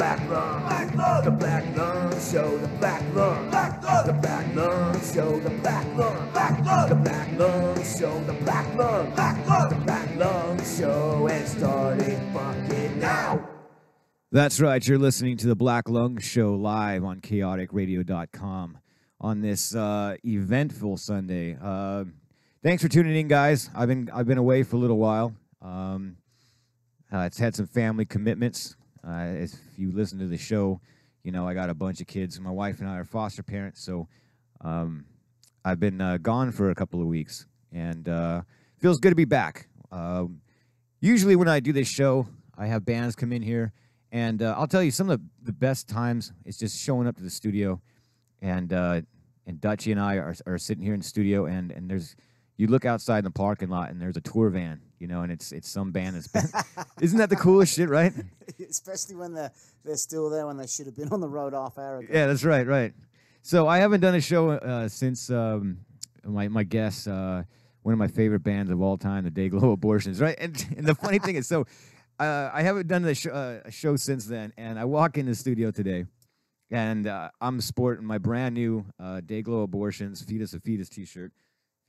Black Lung. The Black Lung Show. The Black Lung. The Black Lung Show. The Black Lung. The Black Lung Show. The Black Lung. The Black Lung Show. And starting fucking now. That's right. You're listening to the Black Lung Show live on chaoticradio.com on this eventful Sunday. Thanks for tuning in, guys. I've been away for a little while. It's had some family commitments. If you listen to the show, you know I got a bunch of kids. My wife and I are foster parents, so I've been gone for a couple of weeks, and feels good to be back. Usually when I do this show, I have bands come in here, and I'll tell you, some of the best times is just showing up to the studio, and Dutchie and I are sitting here in the studio, and there's, you look outside in the parking lot, and there's a tour van, you know, and it's some band that's been. Isn't that the coolest shit, right? Especially when they're still there when they should have been on the road half hour ago. Yeah, that's right, right. So I haven't done a show since my guest, one of my favorite bands of all time, the Dayglow Abortions, right? And the funny thing is, so I haven't done a show since then, and I walk in the studio today, and I'm sporting my brand new Dayglow Abortions Fetus of Fetus T-shirt.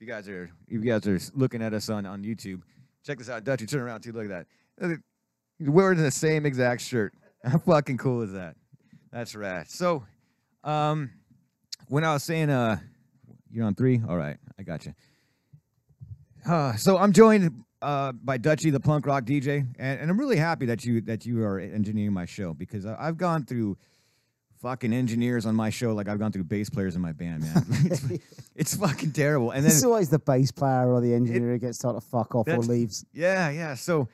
If you guys are looking at us on YouTube, check this out. Dutchie, turn around too. Look at that. He's wearing the same exact shirt. How fucking cool is that? That's rad. So, when I was saying, you're on 3? All right, I got you. So I'm joined by Dutchie, the punk rock DJ, and I'm really happy that you are engineering my show, because I've gone through fucking engineers on my show like I've gone through bass players in my band, man. It's fucking terrible. And then it's always the bass player or the engineer who gets told to fuck off or leaves. Yeah. So,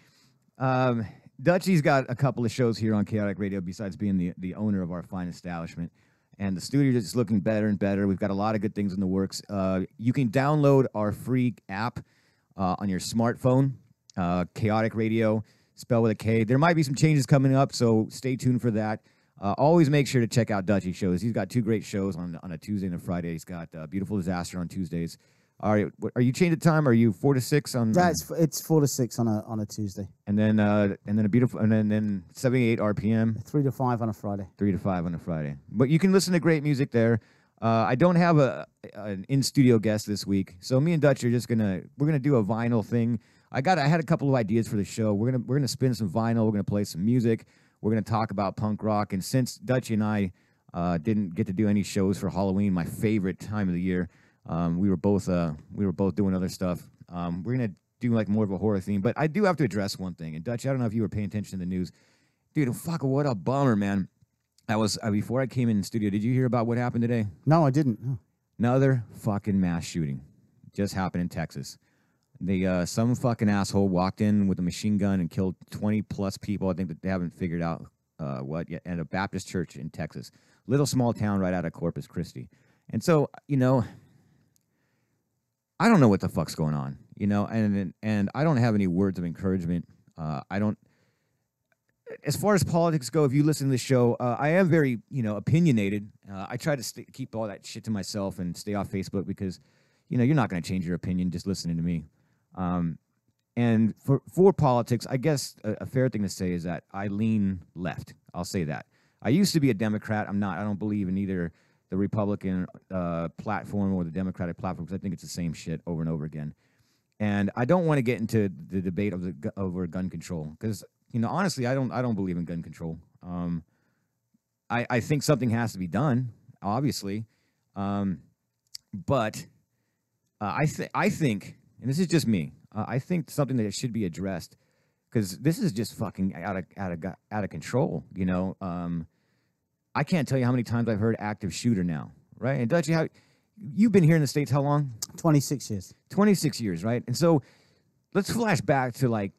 Dutchie's got a couple of shows here on Chaotic Radio besides being the owner of our fine establishment. And the studio is just looking better and better. We've got a lot of good things in the works. You can download our free app on your smartphone, Chaotic Radio, spelled with a K. There might be some changes coming up, so stay tuned for that. Always make sure to check out Dutchie's shows. He's got 2 great shows on a Tuesday and a Friday. He's got Beautiful Disaster on Tuesdays. Are you changing the time? Are you 4 to 6 on? Yeah, it's 4 to 6 on a Tuesday. And then a beautiful, and then 78 RPM. 3 to 5 on a Friday. 3 to 5 on a Friday. But you can listen to great music there. I don't have an in-studio guest this week, so me and Dutch are just we're gonna do a vinyl thing. I had a couple of ideas for the show. We're gonna spin some vinyl. We're gonna play some music. We're gonna talk about punk rock. And since Dutchie and I didn't get to do any shows for Halloween, my favorite time of the year, we were both doing other stuff. We're gonna do like more of a horror theme. But I do have to address one thing. And Dutch, I don't know if you were paying attention to the news, dude. Fuck, what a bummer, man. Before I came in the studio, did you hear about what happened today? No, I didn't. No. Another fucking mass shooting just happened in Texas. Some fucking asshole walked in with a machine gun and killed 20-plus people. I think that they haven't figured out what yet. At a Baptist church in Texas. Little small town right out of Corpus Christi. And so, you know, I don't know what the fuck's going on, you know, and I don't have any words of encouragement. As far as politics go, if you listen to the show, I am very, opinionated. I try to keep all that shit to myself and stay off Facebook because, you're not going to change your opinion just listening to me. And for politics, I guess a fair thing to say is that I lean left. I'll say that. I used to be a Democrat. I'm not. I don't believe in either the Republican platform or the Democratic platform because I think it's the same shit over and over again. And I don't want to get into the debate over gun control because, honestly, I don't believe in gun control. I think something has to be done, obviously. But I think, and this is just me, I think something that should be addressed because this is just fucking out of control. I can't tell you how many times I've heard active shooter now, right? And Dutchie, you've been here in the States how long? 26 years. 26 years, right? And so let's flash back to in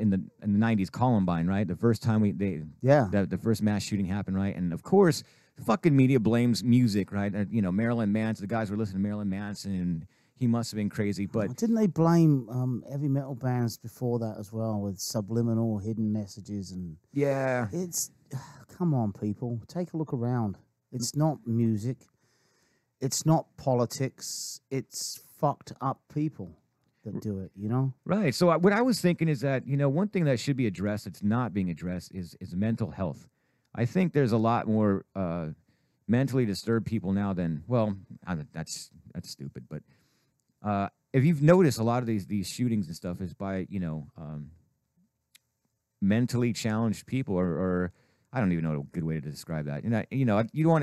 the 90s Columbine, right? The first time the first mass shooting happened, right? And of course, fucking media blames music, right? Marilyn Manson, the guys were listening to Marilyn Manson and he must have been crazy, but didn't they blame heavy metal bands before that as well with subliminal hidden messages and it's come on, people, take a look around. It's not music, it's not politics, it's fucked up people that do it, Right. So what I was thinking is that one thing that should be addressed that's not being addressed is mental health. I think there's a lot more mentally disturbed people now than, well, that's stupid, but if you've noticed, a lot of these shootings and stuff is by, mentally challenged people, or I don't even know a good way to describe that. And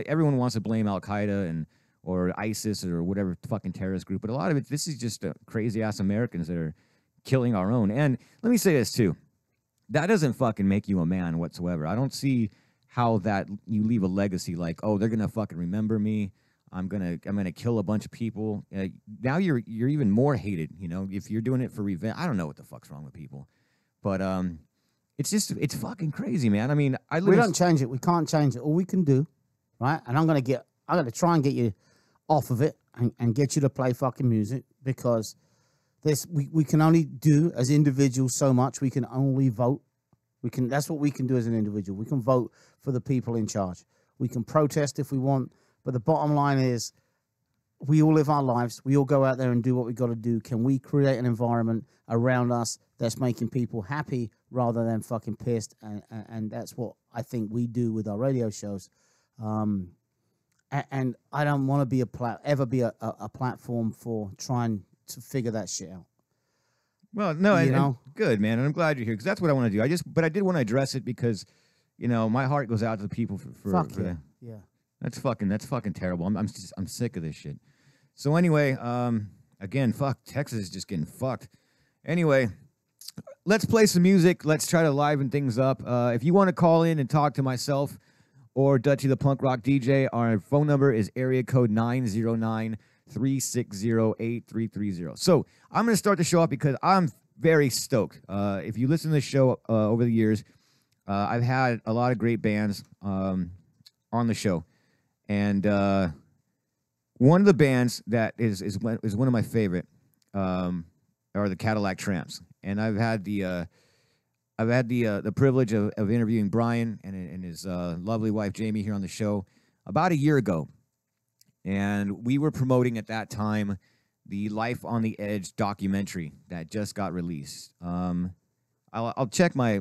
everyone wants to blame Al Qaeda or ISIS or whatever fucking terrorist group, but a lot of it, this is just crazy ass Americans that are killing our own. And let me say this too, that doesn't fucking make you a man whatsoever. I don't see how that you leave a legacy like, oh, they're gonna fucking remember me. I'm gonna kill a bunch of people. Now you're even more hated. If you're doing it for revenge. I don't know what the fuck's wrong with people, but it's fucking crazy, man. I mean, we don't change it. We can't change it. All we can do, right? And I'm gonna try and get you off of it and get you to play fucking music, because we can only do as individuals so much. We can only vote. That's what we can do as an individual. We can vote for the people in charge. We can protest if we want, but the bottom line is we all live our lives. We all go out there and do what we got to do. Can we create an environment around us that's making people happy rather than fucking pissed? And that's what I think we do with our radio shows. And I don't want to be ever be a platform for trying to figure that shit out. Well, no, and good, man, and I'm glad you're here, because that's what I want to do. But I did want to address it because, my heart goes out to the people for yeah. That's fucking terrible. I'm sick of this shit. So anyway, again, fuck, Texas is just getting fucked. Anyway, let's play some music. Let's try to liven things up. If you want to call in and talk to myself or Dutchy the Punk Rock DJ, our phone number is area code 909-360-8330. So I'm going to start the show off because I'm very stoked. If you listen to the show over the years, I've had a lot of great bands on the show. And one of the bands that is one of my favorite are the Cadillac Tramps. And I've had the privilege of interviewing Brian and his lovely wife Jamie here on the show about a year ago. And we were promoting at that time the Life on the Edge documentary that just got released. I'll check my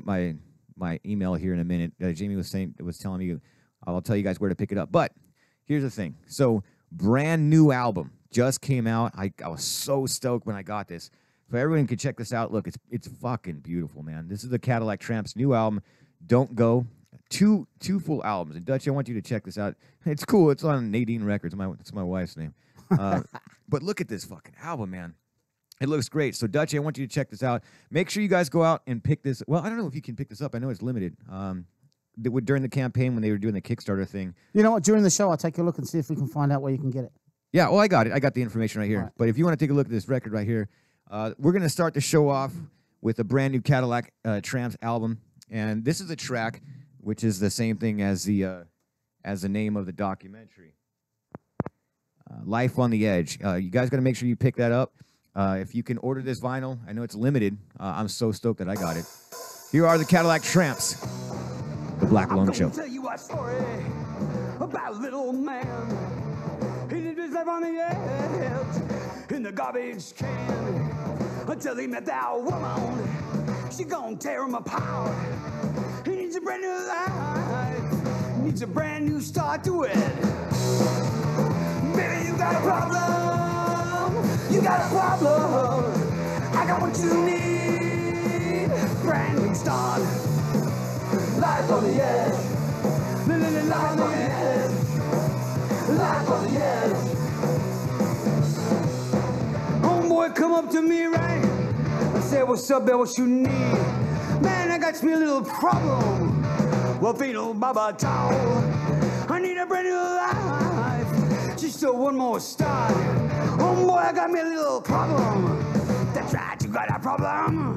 email here in a minute. Jamie was telling me I'll tell you guys where to pick it up. But here's the thing. So brand new album just came out. I was so stoked when I got this. So everyone can check this out. Look, it's fucking beautiful, man. This is the Cadillac Tramps' new album, Don't Go. Two full albums. And Dutch, I want you to check this out. It's cool. It's on Nadine Records. It's my wife's name. But look at this fucking album, man. It looks great. So Dutch, I want you to check this out. Make sure you guys go out and pick this. Well, I don't know if you can pick this up. I know it's limited. During the campaign when they were doing the Kickstarter thing. You know what? During the show, I'll take a look and see if we can find out where you can get it. Yeah, well, I got it. I got the information right here. Right. But if you want to take a look at this record right here, we're going to start the show off with a brand new Cadillac Tramps album. And this is a track which is the same thing as the name of the documentary. Life on the Edge. You guys got to make sure you pick that up. If you can order this vinyl, I know it's limited. I'm so stoked that I got it. Here are the Cadillac Tramps. The Black Lung Show. I'm gonna tell you a story about a little man. He lived his life on the edge in the garbage can until he met that woman. She gonna tear him apart. He needs a brand new life. Needs a brand new start to it. Baby, you got a problem. You got a problem. I got what you need. Brand new start. Life on the edge. Life on the edge. Life on the edge. Homeboy come up to me, right? I said, what's up, babe? What you need? Man, I got me a little problem. Well, Vino Baba Tao. I need a brand new life. Just one more start. Homeboy, I got me a little problem. That's right, you got a problem.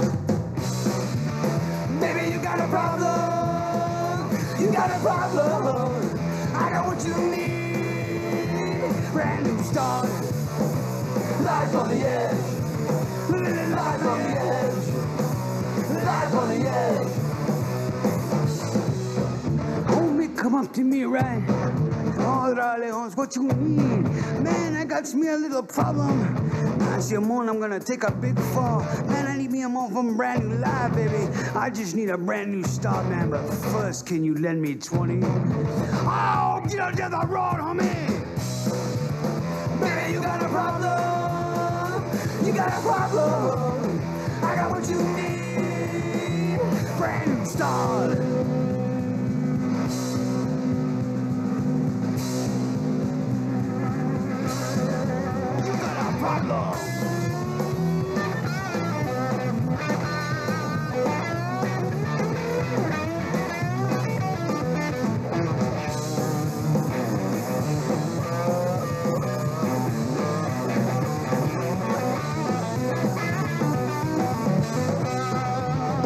Baby, you got a problem. You got a problem. I got what you need. Brand new start. Life on the edge. Life on the edge. Life on the edge. Homie, come up to me, right? All the leons what you need. Man, I got me a little problem. I see I'm gonna take a big fall. Man, I need me a more from brand new life, baby. I just need a brand new start, man. But first, can you lend me 20? Oh, get out the road, homie. Baby, you got a problem. You got a problem. I got what you need. Brand new start.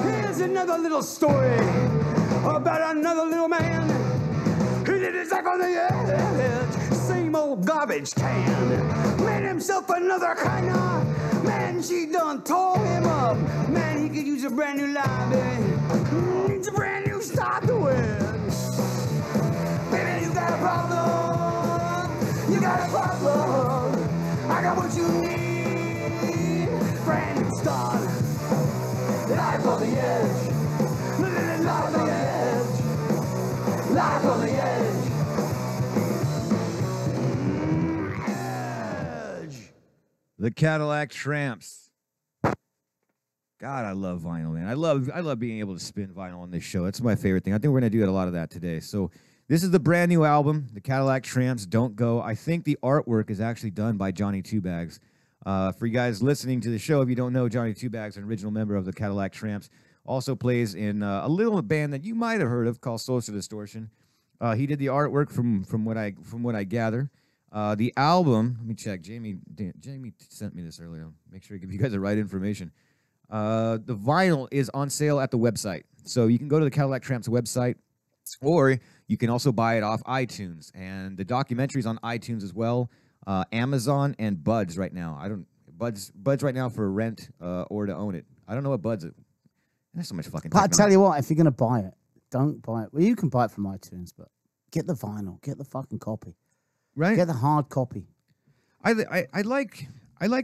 Here's another little story about another little man who did his life on the edge. Same old garbage can. Made himself another kind of man. She done tore him up. Man, he could use a brand new life, baby. Needs a brand new start to it. Baby, you got a problem. You got a problem. I got what you need. Brand new start. Life on the edge. Life on the edge. Life on the edge. The Cadillac Tramps. God, I love vinyl, man. I love being able to spin vinyl on this show. That's my favorite thing. I think we're going to do a lot of that today. So this is the brand new album, The Cadillac Tramps, Don't Go. I think the artwork is actually done by Johnny Two Bags. For you guys listening to the show, if you don't know, Johnny Two Bags, an original member of the Cadillac Tramps, also plays in a little band that you might have heard of called Social Distortion. He did the artwork from what I gather. The album, let me check. Jamie sent me this earlier. Make sure I give you guys the right information. The vinyl is on sale at the website. So you can go to the Cadillac Tramps website, or you can also buy it off iTunes. And the documentary's on iTunes as well, Amazon and Buds right now. Buds right now for rent or to own it. I don't know what Buds is. There's so much fucking But I tell you what, if you're going to buy it, don't buy it. Well, you can buy it from iTunes, but get the vinyl. Get the fucking copy. Right? Get the hard copy. I like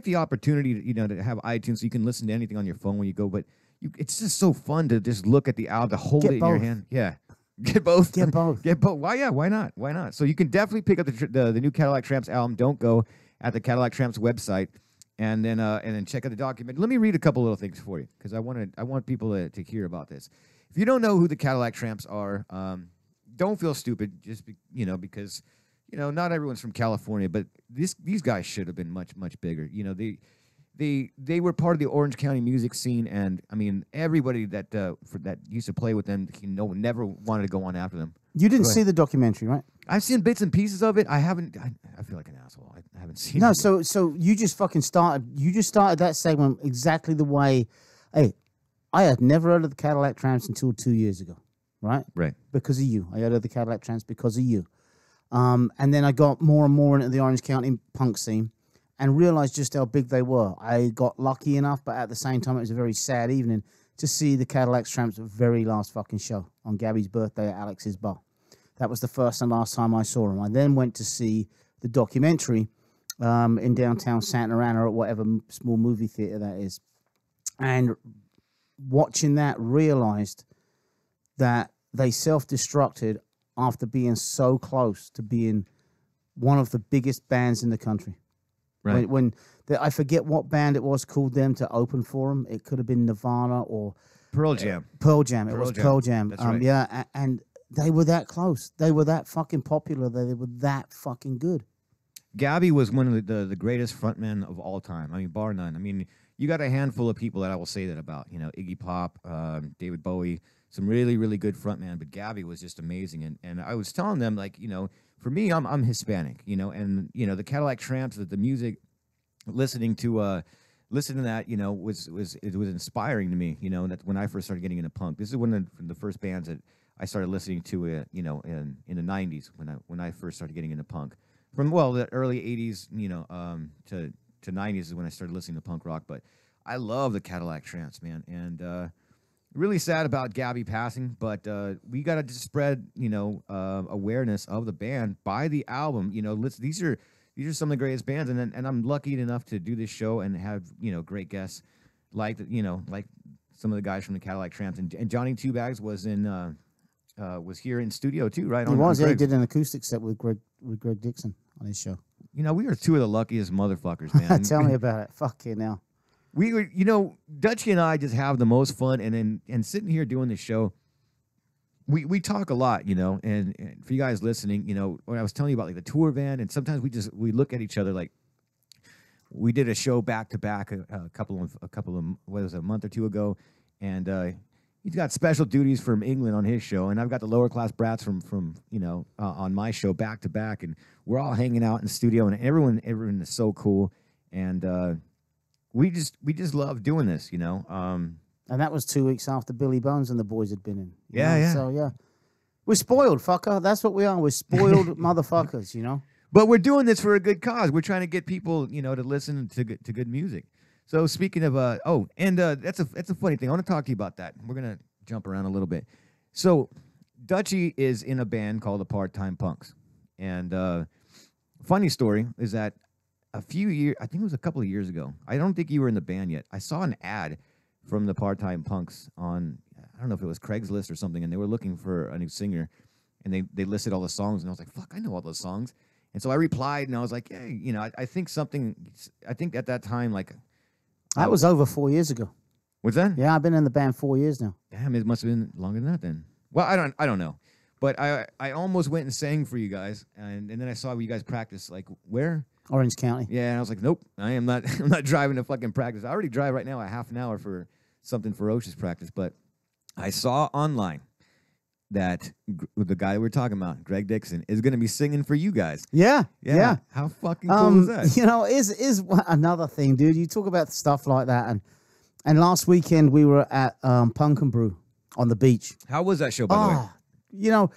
the opportunity to have iTunes so you can listen to anything on your phone when you go, but it's just so fun to just look at the album, to hold it in your hand. Yeah. Get both. Get both. Get both. Why? Yeah. Why not? Why not? So you can definitely pick up the new Cadillac Tramps album. Don't Go at the Cadillac Tramps website, and then check out the document. Let me read a couple little things for you because I want people to hear about this. If you don't know who the Cadillac Tramps are, don't feel stupid. Just because not everyone's from California, but these guys should have been much bigger. They were part of the Orange County music scene, and I mean everybody that that used to play with them, never wanted to go on after them. You didn't see the documentary, right? I've seen bits and pieces of it. I haven't. I feel like an asshole. I haven't seen. No, it. so you just fucking started. You just started that segment exactly the way. Hey, I had never heard of the Cadillac Tramps until 2 years ago, right? Right. Because of you, I heard of the Cadillac Tramps because of you. And then I got more and more into the Orange County punk scene and realized just how big they were. I got lucky enough, but at the same time, it was a very sad evening to see the Cadillac Tramps' very last fucking show on Gabby's birthday at Alex's bar. That was the first and last time I saw him. I then went to see the documentary in downtown Santa Ana at whatever small movie theater that is. And watching that, realized that they self-destructed after being so close to being one of the biggest bands in the country. Right. I forget what band it was called them to open for them. It could have been Nirvana or Pearl Jam. Pearl Jam. It was Pearl Jam. That's right. Yeah, and they were that close. They were that fucking popular. They were that fucking good. Gabby was one of the greatest frontmen of all time. I mean, bar none. I mean, you got a handful of people that I will say that about. Iggy Pop, David Bowie, some really, really good frontman. But Gabby was just amazing. And I was telling them, like, for me, I'm Hispanic, and the Cadillac Tramps, the music, listening to that, was inspiring to me. That when I first started getting into punk, this is one of the first bands that I started listening to, in the '90s when I first started getting into punk. From the early '80s, to '90s is when I started listening to punk rock. But I love the Cadillac Tramps, man, and really sad about Gabby passing, but we got to just spread, awareness of the band by the album. These are some of the greatest bands, and I'm lucky enough to do this show and have great guests like some of the guys from the Cadillac Tramps, and Johnny Two Bags was here in studio too, right? He was. He did an acoustic set with Greg Dixon on his show. We are two of the luckiest motherfuckers, man. Tell me about it. Fuck you now. We were, Dutchie and I just have the most fun, and sitting here doing this show, we talk a lot, and for you guys listening, when I was telling you about like the tour van, and sometimes we look at each other like we did a show back to back a couple of what was it, a month or two ago, and he's got special duties from England on his show, and I've got the lower class brats from on my show back to back, and we're all hanging out in the studio, and everyone is so cool, and we just love doing this, And that was 2 weeks after Billy Bones and the boys had been in. Yeah. So yeah, we're spoiled, fucker. That's what we are. We're spoiled motherfuckers, But we're doing this for a good cause. We're trying to get people, to listen to good music. So speaking of, that's a funny thing. I want to talk to you about that. We're gonna jump around a little bit. So Dutchie is in a band called the Part-Time Punks, and funny story is that I think it was a couple of years ago. I don't think you were in the band yet. I saw an ad from the Part-Time Punks on, I don't know if it was Craigslist or something, and they were looking for a new singer, and they listed all the songs, and I was like, fuck, I know all those songs. And so I replied, and I was like, hey, I think at that time, like, that was over 4 years ago. What's that? Yeah, I've been in the band 4 years now. Damn, it must have been longer than that then. Well, I don't know. But I almost went and sang for you guys, and then I saw you guys practice, like, where? Orange County. Yeah, and I was like, nope, I'm not driving to fucking practice. I already drive right now a half an hour for something ferocious practice, but I saw online that the guy we're talking about, Greg Dixon, is going to be singing for you guys. Yeah. How fucking cool is that? Is another thing, dude. You talk about stuff like that, and last weekend we were at Punk and Brew on the beach. How was that show, by the way?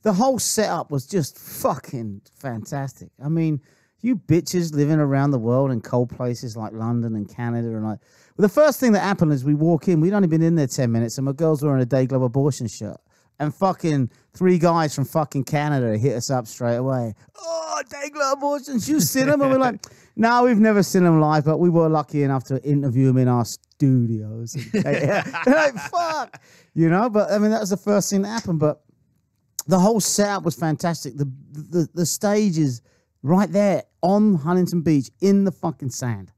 The whole setup was just fucking fantastic. I mean, you bitches living around the world in cold places like London and Canada, and like, well, the first thing that happened is we walk in. We'd only been in there 10 minutes, and my girl's wearing a Day Glove abortion shirt. And fucking 3 guys from fucking Canada hit us up straight away. Oh, Day Glove abortions, you seen them? And we're like, no, we've never seen them live, but we were lucky enough to interview them in our studios. They're like, fuck. But I mean, that was the first thing that happened. But the whole setup was fantastic. The stage is right there on Huntington Beach in the fucking sand,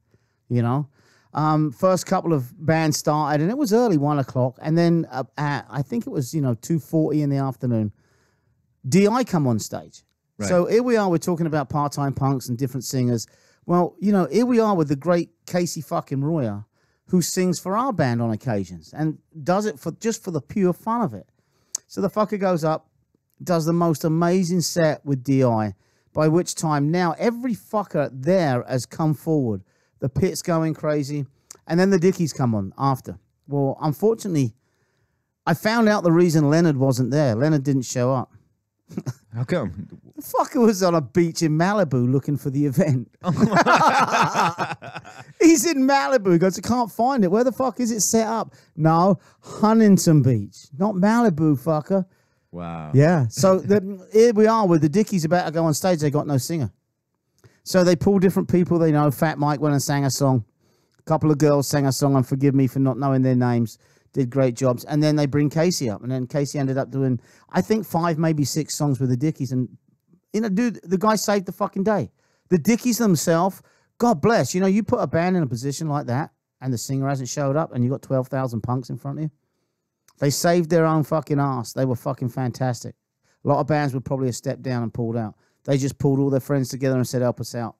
First couple of bands started, and it was early, 1 o'clock, and then at, I think it was 2:40 in the afternoon, DI come on stage. Right. So here we are, we're talking about Part-Time Punks and different singers. Well, here we are with the great Casey fucking Royer, who sings for our band on occasions and does it just for the pure fun of it. So the fucker goes up, does the most amazing set with DI, by which time now every fucker there has come forward. The pit's going crazy. And then the Dickies come on after. Well, unfortunately, I found out the reason Leonard wasn't there. Leonard didn't show up. How come? The fucker was on a beach in Malibu looking for the event. He's in Malibu. He goes, I can't find it. Where the fuck is it set up? No, Huntington Beach. Not Malibu, fucker. Wow. Yeah. So here we are with the Dickies about to go on stage. They got no singer. So they pull different people they know. Fat Mike went and sang a song. A couple of girls sang a song, and forgive me for not knowing their names. Did great jobs. And then they bring Casey up. And then Casey ended up doing, I think, 5, maybe 6 songs with the Dickies. And, dude, the guy saved the fucking day. The Dickies themselves, God bless. You put a band in a position like that, and the singer hasn't showed up, and you got 12,000 punks in front of you. They saved their own fucking ass. They were fucking fantastic. A lot of bands would probably have stepped down and pulled out. They just pulled all their friends together and said, help us out.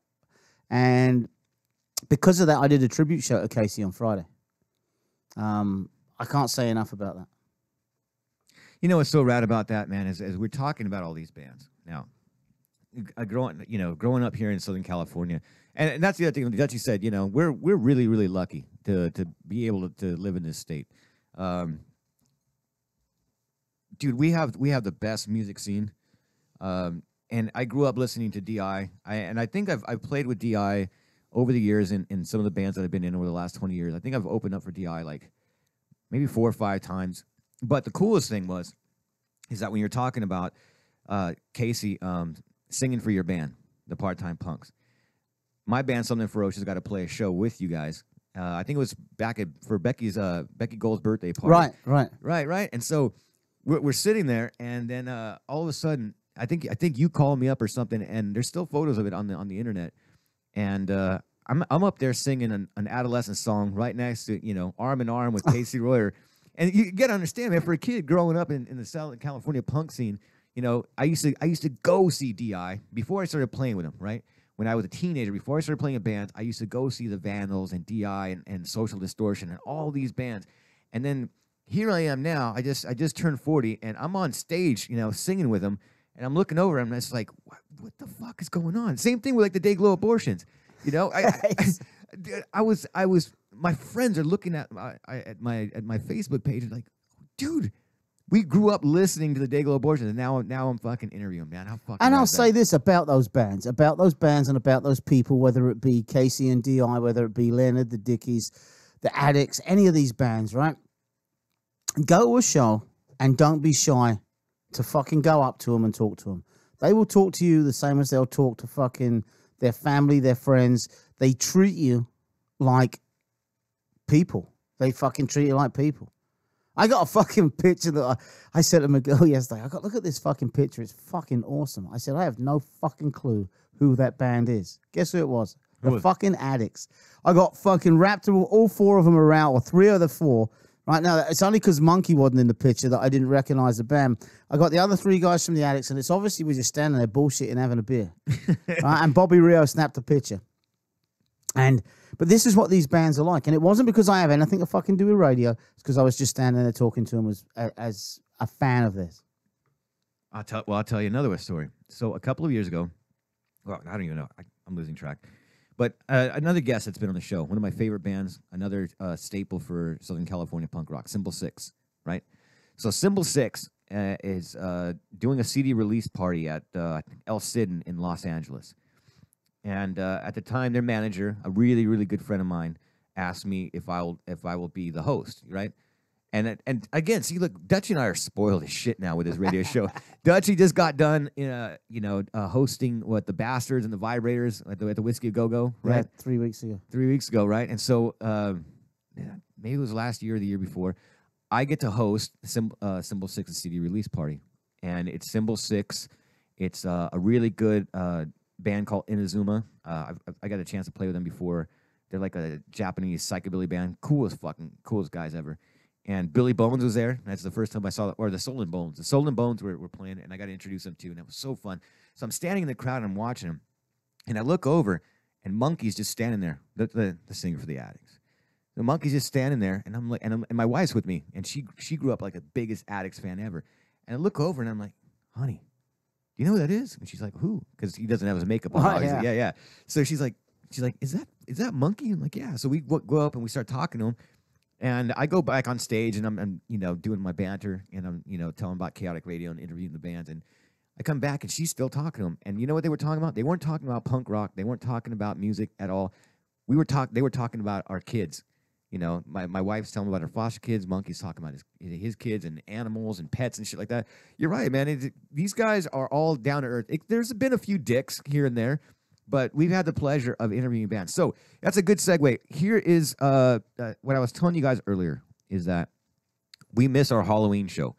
And because of that, I did a tribute show to Casey on Friday. I can't say enough about that. What's so rad about that, man, is we're talking about all these bands. Now, growing up here in Southern California, and that's the other thing that you said, we're really, really lucky to be able to live in this state. Dude, we have the best music scene. And I grew up listening to DI, and I think I've played with DI over the years in some of the bands that I've been in over the last 20 years. I think I've opened up for DI like maybe 4 or 5 times. But the coolest thing is that when you're talking about Casey singing for your band, the Part-Time Punks, my band, Something Ferocious, got to play a show with you guys. I think it was for Becky Gold's birthday party. Right. And so we're sitting there, and then all of a sudden, I think you called me up or something, and there's still photos of it on the internet. And I'm up there singing an adolescent song right next to arm in arm with Casey Royer. And you got to understand, man, for a kid growing up in the Southern California punk scene, I used to go see DI before I started playing with him, right? When I was a teenager, before I started playing in bands, I used to go see the Vandals and DI and Social Distortion and all these bands. And then here I am now. I just turned 40, and I'm on stage, singing with them. And I'm looking over, and it's like, what the fuck is going on? Same thing with like the Dayglow abortions. I was. My friends are looking at my Facebook page and like, dude, we grew up listening to the Dayglow abortions, and now I'm fucking interviewing, man. How fucking. And I'll say this about those bands, and about those people, whether it be Casey and DI, whether it be Leonard, the Dickies, the Addicts, any of these bands, right? Go to a show and don't be shy to fucking go up to them and talk to them. They will talk to you the same as they'll talk to fucking their family, their friends. They treat you like people. They fucking treat you like people. I got a fucking picture that I said to my girl yesterday. Look at this fucking picture. It's fucking awesome. I said, I have no fucking clue who that band is. Guess who it was? The fucking Addicts. I got fucking wrapped all 4 of them around, or 3 of the 4. Right now, it's only because Monkey wasn't in the picture that I didn't recognize the band. I got the other 3 guys from the Addicts, and it's obviously we're just standing there bullshitting, having a beer. Right? And Bobby Rio snapped a picture. But this is what these bands are like. And it wasn't because I have anything to fucking do with radio. It's because I was just standing there talking to them as a fan of this. I'll tell you another story. So a couple of years ago, well, I don't even know. I'm losing track. But another guest that's been on the show, one of my favorite bands, another staple for Southern California punk rock, Symbol 6, right? So Symbol 6 is doing a CD release party at El Cid in Los Angeles. And at the time, their manager, a really, really good friend of mine, asked me if I will be the host, right? And again, see, look, Dutchie and I are spoiled as shit now with this radio show. Dutchie just got done, hosting the Bastards and the Vibrators at the Whiskey A Go Go, right? Yeah, 3 weeks ago. 3 weeks ago, right? And so maybe it was last year or the year before. I get to host Symbol 6's CD release party, and it's Symbol 6. It's a really good band called Inazuma. I got a chance to play with them before. They're like a Japanese psychobilly band, coolest guys ever. And Billy Bones was there. That's the first time I saw that, or the Soul and Bones. The Soul and Bones were playing, and I got to introduce them too, and it was so fun. So I'm standing in the crowd and I'm watching them, and I look over, and Monkey's just standing there, the singer for the Addicts. The Monkey's just standing there, and I'm like, and my wife's with me, and she grew up like the biggest Addicts fan ever. And I look over, and I'm like, honey, do you know who that is? And she's like, who? Because he doesn't have his makeup on. Oh, yeah. Yeah. So she's like, is that Monkey? I'm like, yeah. So we go up and we start talking to him. And I go back on stage, and I'm doing my banter, and I'm telling about Chaotic Radio and interviewing the bands. And I come back, and she's still talking to him. And you know what they were talking about? They weren't talking about punk rock. They weren't talking about music at all. They were talking about our kids. My wife's telling me about her foster kids. Monkey's talking about his kids and animals and pets and shit like that. You're right, man. These guys are all down to earth. There's been a few dicks here and there, but we've had the pleasure of interviewing bands. So that's a good segue. Here is what I was telling you guys earlier, is that we miss our Halloween show.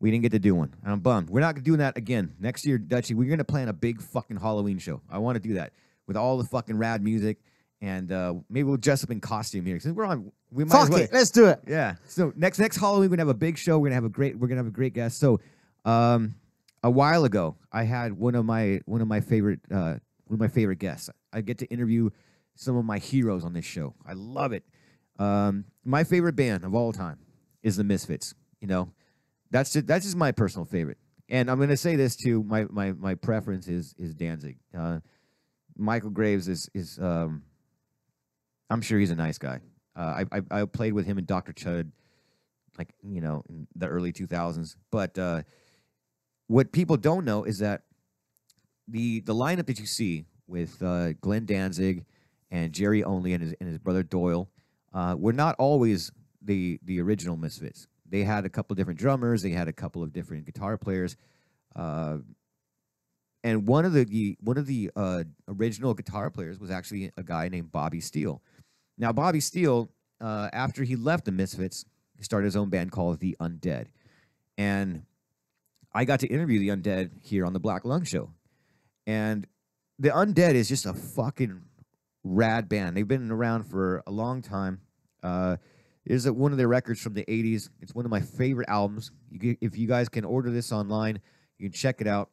We didn't get to do one. And I'm bummed. We're not doing that again. Next year, Dutchie, we're going to plan a big fucking Halloween show. I want to do that with all the fucking rad music. And maybe we'll dress up in costume here. Since we might Fuck it, let's do it. Yeah. So next Halloween, we're gonna have a big show. We're gonna have a great guest. So a while ago, I had one of my favorite guests. I get to interview some of my heroes on this show. I love it. My favorite band of all time is the Misfits. That's just my personal favorite. And I'm gonna say this too. My preference is Danzig. Michael Graves is I'm sure he's a nice guy. I played with him and Dr. Chud, in the early 2000s. But what people don't know is that the lineup that you see with Glenn Danzig and Jerry Only and his brother Doyle were not always the original Misfits. They had a couple of different drummers. They had a couple of different guitar players. And one of the original guitar players was actually a guy named Bobby Steele. Now, Bobby Steele, after he left the Misfits, he started his own band called The Undead. And I got to interview The Undead here on the Black Lung Show. And The Undead is just a fucking rad band. They've been around for a long time. Is one of their records from the 80s. It's one of my favorite albums. If you guys can order this online, you can check it out.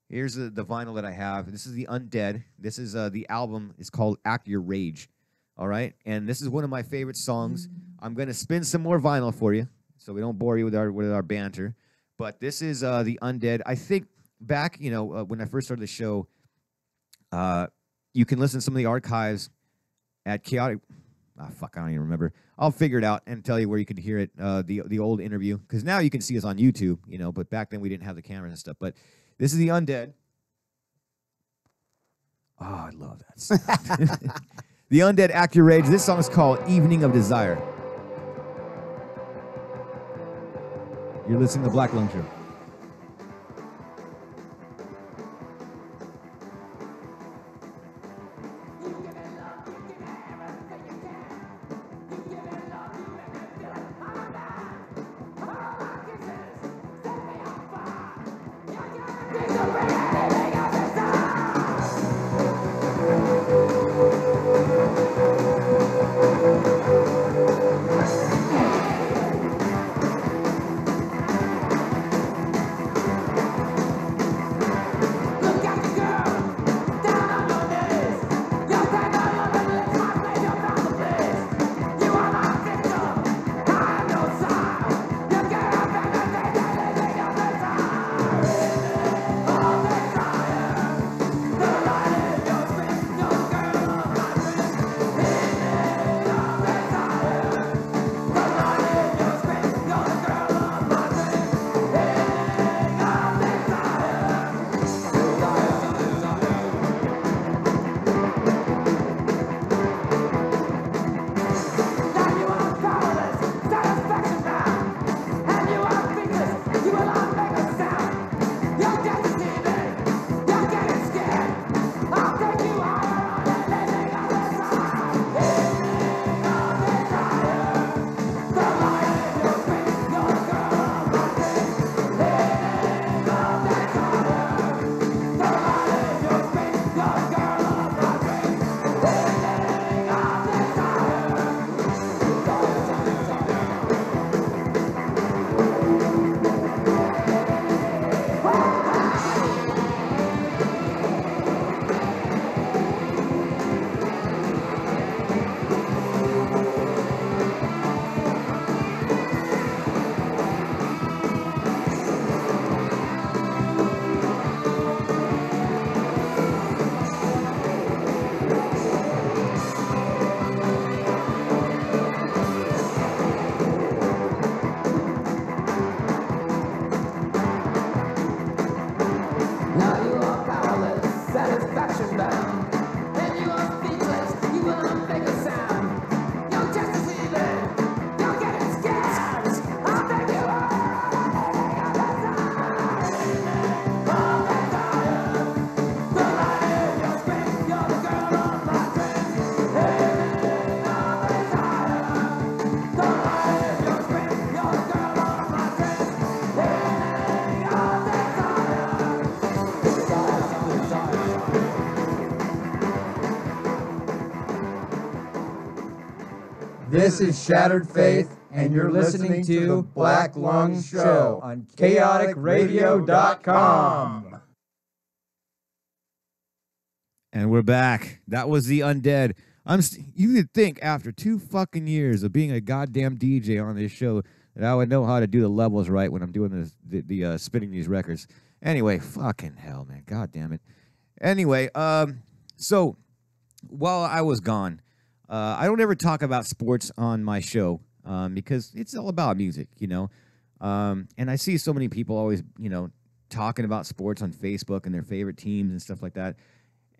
Here's the vinyl that I have. This is The Undead. This is the album. It's called Act Your Rage. All right? And this is one of my favorite songs. I'm going to spin some more vinyl for you so we don't bore you with our banter. But this is The Undead. I think back, when I first started the show, you can listen to some of the archives at Chaotic. I don't even remember. I'll figure it out and tell you where you can hear it, the old interview. Because now you can see us on YouTube, but back then we didn't have the cameras and stuff. But this is The Undead. Oh, I love that song. The Undead, Act Your Rage. This song is called Evening of Desire. You're listening to Black Lung Show. This is Shattered Faith, and you're listening to The Black Lung Show on chaoticradio.com. And we're back. That was The Undead. You would think after 2 fucking years of being a goddamn DJ on this show that I would know how to do the levels right when I'm doing the spinning these records. Anyway, fucking hell, man. God damn it. Anyway, so while I was gone, I don't ever talk about sports on my show because it's all about music, and I see so many people always, talking about sports on Facebook and their favorite teams and stuff like that.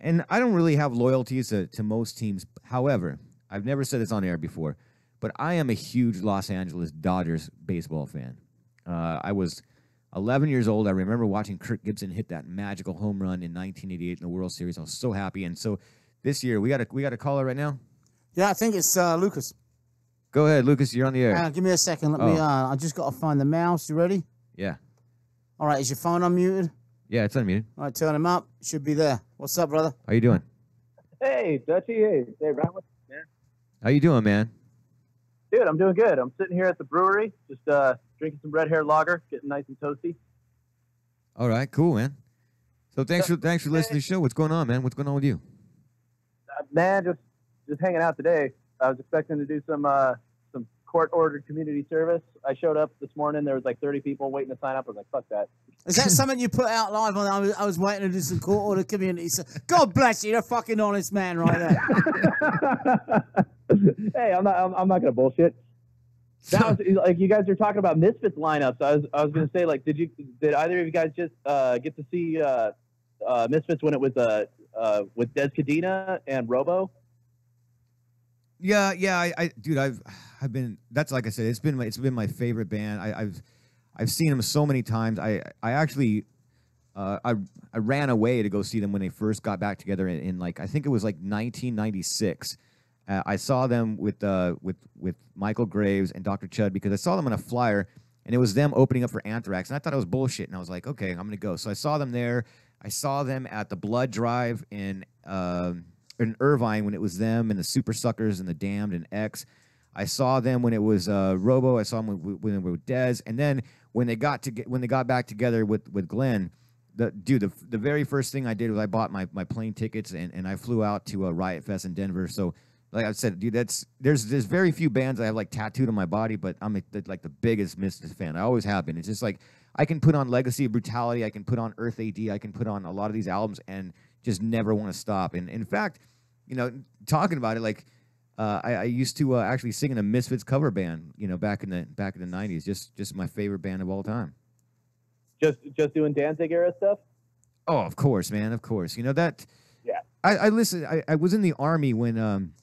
And I don't really have loyalties to most teams. However, I've never said this on air before, but but I am a huge Los Angeles Dodgers baseball fan. I was 11 years old. I remember watching Kirk Gibson hit that magical home run in 1988 in the World Series. I was so happy. And so this year, we got a caller right now? Yeah, I think it's Lucas. Go ahead, Lucas. You're on the air. Give me a second. Let me. I just got to find the mouse. You ready? Yeah. All right. Is your phone unmuted? Yeah, it's unmuted. All right, turn him up. Should be there. What's up, brother? How you doing? Hey, Dutchy. Hey, Ryan. What's up, man? How you doing, man? Dude, I'm doing good. I'm sitting here at the brewery, just drinking some red hair lager, getting nice and toasty. All right, cool, man. So thanks for listening to the show. What's going on, man? What's going on with you? Man, just hanging out today. I was expecting to do some court-ordered community service. I showed up this morning. There was like 30 people waiting to sign up. I was like, fuck that. Is that something you put out live on? I was waiting to do some court-ordered community service. God bless you. You're a fucking honest man right there. Hey, I'm not going to bullshit. That was like you guys are talking about Misfits lineups. I was going to say, like, did either of you guys just get to see Misfits when it was with Des Cadena and Robo? Yeah, dude, I've been. That's like I said, it's been my favorite band. I've seen them so many times. I actually I ran away to go see them when they first got back together in like I think it was like 1996. I saw them with Michael Graves and Dr. Chud because I saw them on a flyer, and it was them opening up for Anthrax, and I thought it was bullshit, and I was like, okay, I'm gonna go. So I saw them there. I saw them at the Blood Drive in Irvine when it was them and the Super Suckers and the Damned and X. I saw them when it was Robo. I saw them when they were with Dez, and then when they got back together with Glenn. The very first thing I did was I bought my plane tickets and I flew out to Riot Fest in Denver. So. Like I said, dude, there's very few bands I have like tattooed on my body, but I'm like the biggest Misfits fan. I always have been. It's just like I can put on Legacy of Brutality, I can put on Earth AD, I can put on a lot of these albums and just never want to stop. And in fact, talking about it, like I used to actually sing in a Misfits cover band, back in the '90s. Just my favorite band of all time. Just doing Danzig era stuff. Oh, of course, man, of course. That. Yeah. I listened. I was in the Army when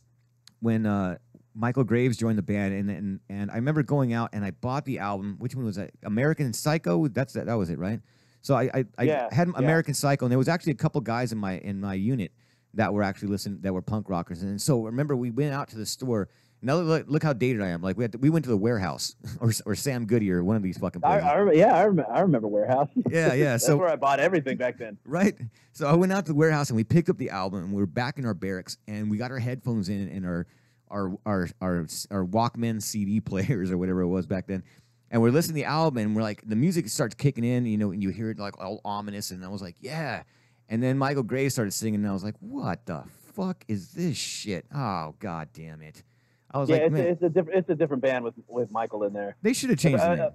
Michael Graves joined the band, and I remember going out and I bought the album. Which one was that? American Psycho. That was it, right? So I had American Psycho, and there was actually a couple guys in my unit that were actually that were punk rockers. And so remember, we went out to the store. Now look how dated I am. Like we went to the Warehouse or Sam Goody or one of these fucking places. I remember Warehouse. Yeah. That's where I bought everything back then. Right. So I went out to the Warehouse and we picked up the album and we were back in our barracks and we got our headphones in and our Walkman CD players or whatever it was back then. And we're listening to the album and we're like, the music starts kicking in, and you hear it like all ominous. And I was like, yeah. And then Michael Graves started singing and I was like, what the fuck is this shit? Oh, God damn it. I was like, man, it's a different band with Michael in there. They should have changed the name.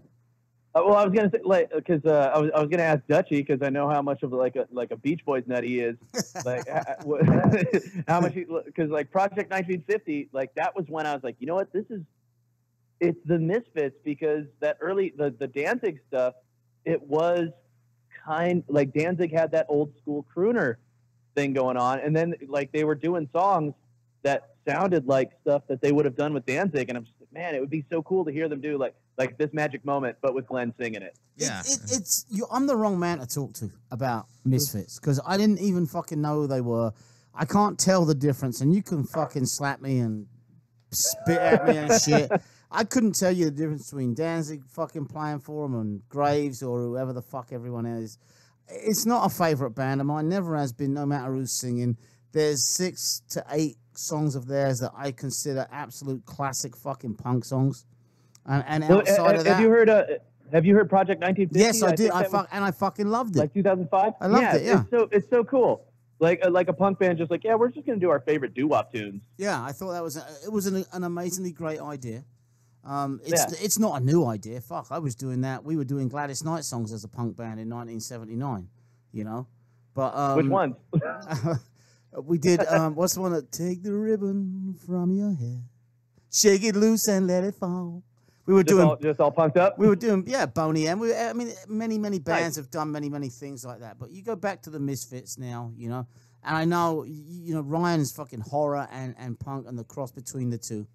Well, I was gonna say because I was gonna ask Dutchy because I know how much of like a Beach Boys nut he is. Like how much because like Project 1950, like that was when I was like, you know what, it's the Misfits because that early the Danzig stuff, it was kind like Danzig had that old school crooner thing going on, and then like they were doing songs that sounded like stuff that they would have done with Danzig, and I'm just like, man, it would be so cool to hear them do like This Magic Moment, but with Glenn singing it. Yeah, I'm the wrong man to talk to about Misfits because I didn't even fucking know who they were. I can't tell the difference, and you can fucking slap me and spit at me and shit. I couldn't tell you the difference between Danzig fucking playing for them and Graves or whoever the fuck everyone is. It's not a favorite band of mine. Never has been, no matter who's singing. There's 6 to 8 songs of theirs that I consider absolute classic fucking punk songs. And outside of that, have you heard Project 1950? Yes, I did. I fucking loved it. Like 2005. I loved it. Yeah, it's so cool. Like a punk band, just like we're just gonna do our favorite doo-wop tunes. Yeah, I thought that was an amazingly great idea. It's not a new idea. Fuck, I was doing that. We were doing Gladys Knight songs as a punk band in 1979. But which ones? We did. What's the one that take the ribbon from your hair, shake it loose and let it fall. We were just all punked up. We were doing Boney M. I mean, many bands have done many things like that. But you go back to the Misfits now, and I know Ryan's fucking horror and punk and the cross between the two.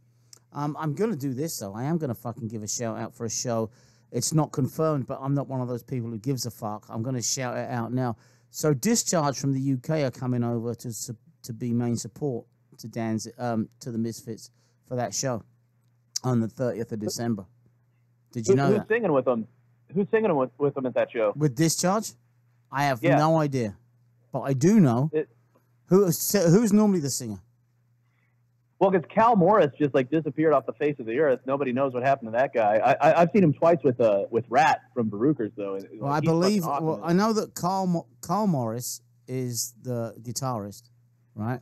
I'm going to do this, though. I am going to fucking give a shout out for a show. It's not confirmed, but I'm not one of those people who gives a fuck. I'm going to shout it out now. So Discharge from the UK are coming over to be main support to Dan's to the Misfits for that show on the 30th of December. Did you know who's that? Singing with them? Who's singing with them at that show? With Discharge? I have no idea. But I do know who's normally the singer. Well, because Cal Morris just like disappeared off the face of the earth. Nobody knows what happened to that guy. I've seen him twice with Rat from Barookers, though. Well, I believe. Awesome. Well, I know that Carl Morris is the guitarist, right?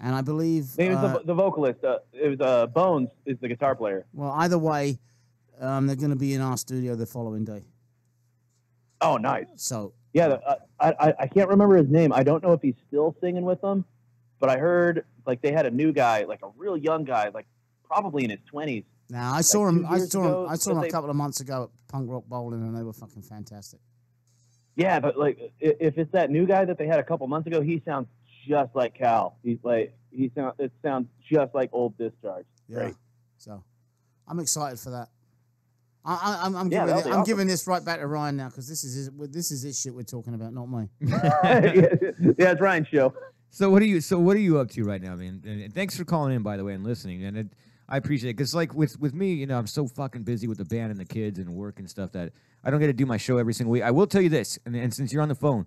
And I believe he was the vocalist. It was Bones is the guitar player. Well, either way, they're going to be in our studio the following day. Oh, nice. So yeah, I can't remember his name. I don't know if he's still singing with them, but I heard like they had a new guy, like a real young guy, like probably in his 20s. Now I saw him. I saw him a couple of months ago at Punk Rock Bowling, and they were fucking fantastic. Yeah, but like if it's that new guy that they had a couple months ago, he sounds just like Cal. It sounds just like old Discharge. Yeah. Great. So I'm excited for that. I'm giving this right back to Ryan now because this is his shit we're talking about, not me. Yeah, it's Ryan's show. So what are you up to right now, man? And thanks for calling in, by the way, and listening. And I appreciate it because, like with me, you know, I'm so fucking busy with the band and the kids and work and stuff that I don't get to do my show every single week. I will tell you this, and since you're on the phone,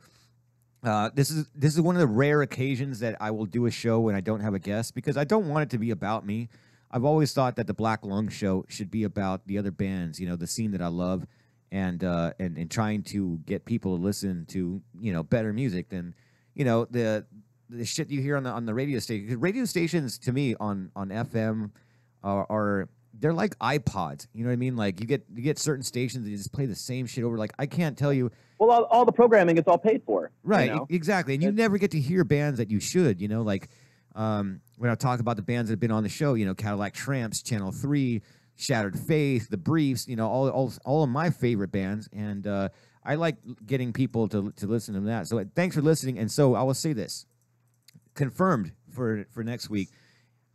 this is one of the rare occasions that I will do a show when I don't have a guest because I don't want it to be about me. I've always thought that the Black Lung Show should be about the other bands, you know, the scene that I love, and trying to get people to listen to, you know, better music than, you know, the shit you hear on the radio station. 'Cause radio stations to me on FM are they're like iPods. You know what I mean? Like you get certain stations that just play the same shit over. Like I can't tell you. Well, all the programming it's all paid for. Right. You know? Exactly. And you never get to hear bands that you should. You know, like. When I talk about the bands that have been on the show, you know, Cadillac Tramps, Channel 3, Shattered Faith, The Briefs, you know, all of my favorite bands, and I like getting people to listen to that. So thanks for listening. And so I will say this, confirmed for next week,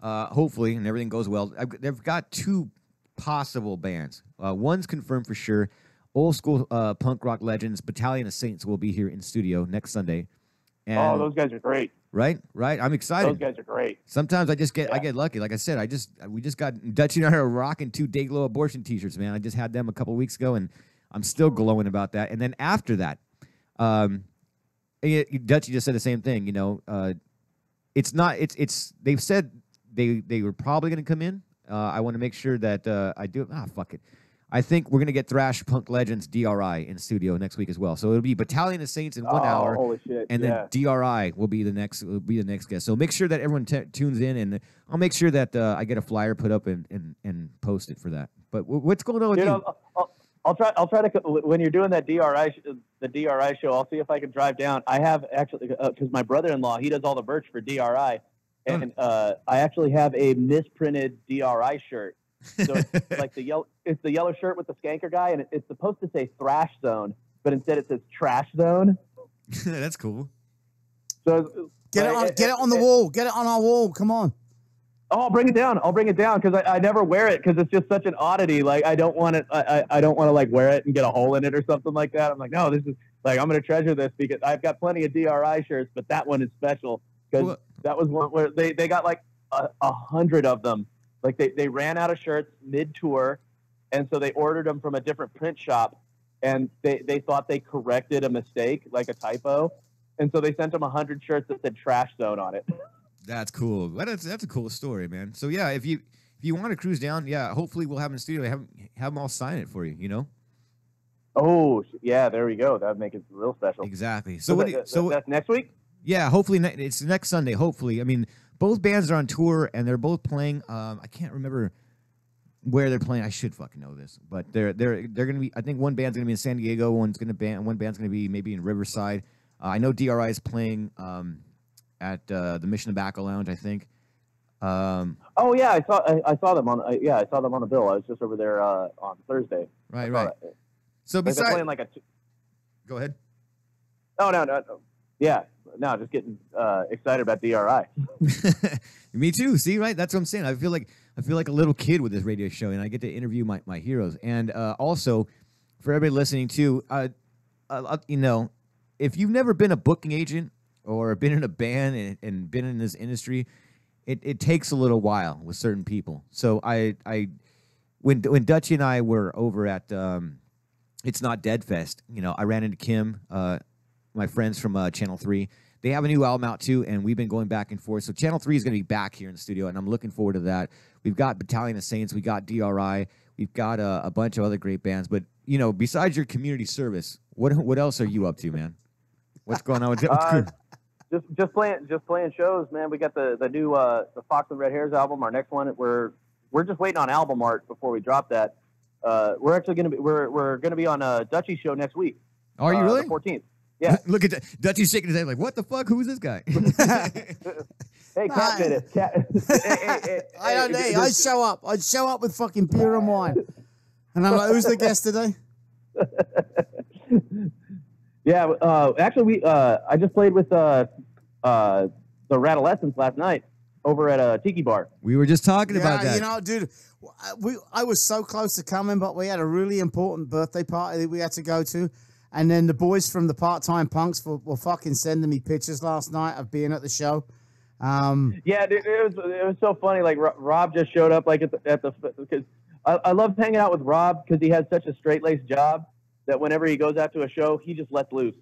hopefully, and everything goes well. They've got two possible bands. One's confirmed for sure. Old school punk rock legends, Battalion of Saints, will be here in studio next Sunday. And those guys are great. Right. I'm excited. Those guys are great. Sometimes I get lucky. Like I said, we just got Dutchy and I are rocking 2 Dayglow abortion T-shirts, man. I just had them a couple weeks ago, and I'm still glowing about that. And then after that, Dutchy just said the same thing. You know, it's not. It's. They've said they were probably going to come in. I want to make sure that I do. Fuck it. I think we're going to get Thrash Punk Legends DRI in studio next week as well. So it'll be Battalion of Saints in 1 hour. Holy shit. And then DRI will be the next guest. So make sure that everyone tunes in, and I'll make sure that I get a flyer put up and post it for that. But what's going on with you? I'll try to when you're doing that the DRI show. I'll see if I can drive down. I have actually because my brother-in-law, he does all the merch for DRI, and I actually have a misprinted DRI shirt. So it's like the yellow shirt with the skanker guy, and it's supposed to say Thrash Zone, but instead it says Trash Zone. That's cool. So get it on the wall. Get it on our wall. Come on. Oh, I'll bring it down because I never wear it because it's just such an oddity. Like I don't want it. I don't want to like wear it and get a hole in it or something like that. I'm like, no, this is like I'm gonna treasure this because I've got plenty of DRI shirts, but that one is special because that was one where they got like 100 of them. Like they ran out of shirts mid-tour, and so they ordered them from a different print shop, and they thought they corrected a mistake, like a typo, and so they sent them 100 shirts that said Trash Zone on it. That's cool. That's a cool story, man. So yeah, if you want to cruise down, yeah, hopefully we'll have in the studio, have them all sign it for you. You know. Oh yeah, there we go. That'd make it real special. Exactly. So that's next week. Yeah, hopefully it's next Sunday. Hopefully, I mean. Both bands are on tour, and they're both playing. I can't remember where they're playing. I should fucking know this, but they're gonna be. I think one band's gonna be in San Diego. One band's gonna be maybe in Riverside. I know DRI is playing at the Mission Tobacco Lounge. I think. Oh yeah, I saw them on. I saw them on the bill. I was just over there on Thursday. Right. So besides, playing like go ahead. No. Yeah, no, just getting excited about DRI. Me too. See, right? That's what I'm saying. I feel like a little kid with this radio show, and I get to interview my heroes. And also, for everybody listening too, you know, if you've never been a booking agent or been in a band and been in this industry, it takes a little while with certain people. So when Dutchie and I were over at It's Not Dead Fest, you know, I ran into Kim, my friends from Channel 3. They have a new album out too, and we've been going back and forth. So Channel 3 is going to be back here in the studio, and I'm looking forward to that. We've got Battalion of Saints, we got DRI, we've got a bunch of other great bands. But you know, besides your community service, what else are you up to, man? What's going on with just playing shows, man. We got the new the Fox and Red Hairs album. Our next one, we're just waiting on album art before we drop that. We're actually gonna be on a Dutchie show next week. Are you really? The 14th. Yeah. Look at that. Dutchie's shaking his head like, what the fuck? Who's this guy? Hey, Cat did it. Cat. I show up. I'd show up with fucking beer and wine. And I'm like, who's the guest today? Yeah, actually, I just played with the Rattlescents last night over at a tiki bar. We were just talking about that. You know, dude, I was so close to coming, but we had a really important birthday party that we had to go to. And then the boys from the Part-Time Punks were fucking sending me pictures last night of being at the show. Yeah, dude, it was so funny. Like Rob just showed up like at the because I love hanging out with Rob because he has such a straight-laced job that whenever he goes out to a show, he just lets loose.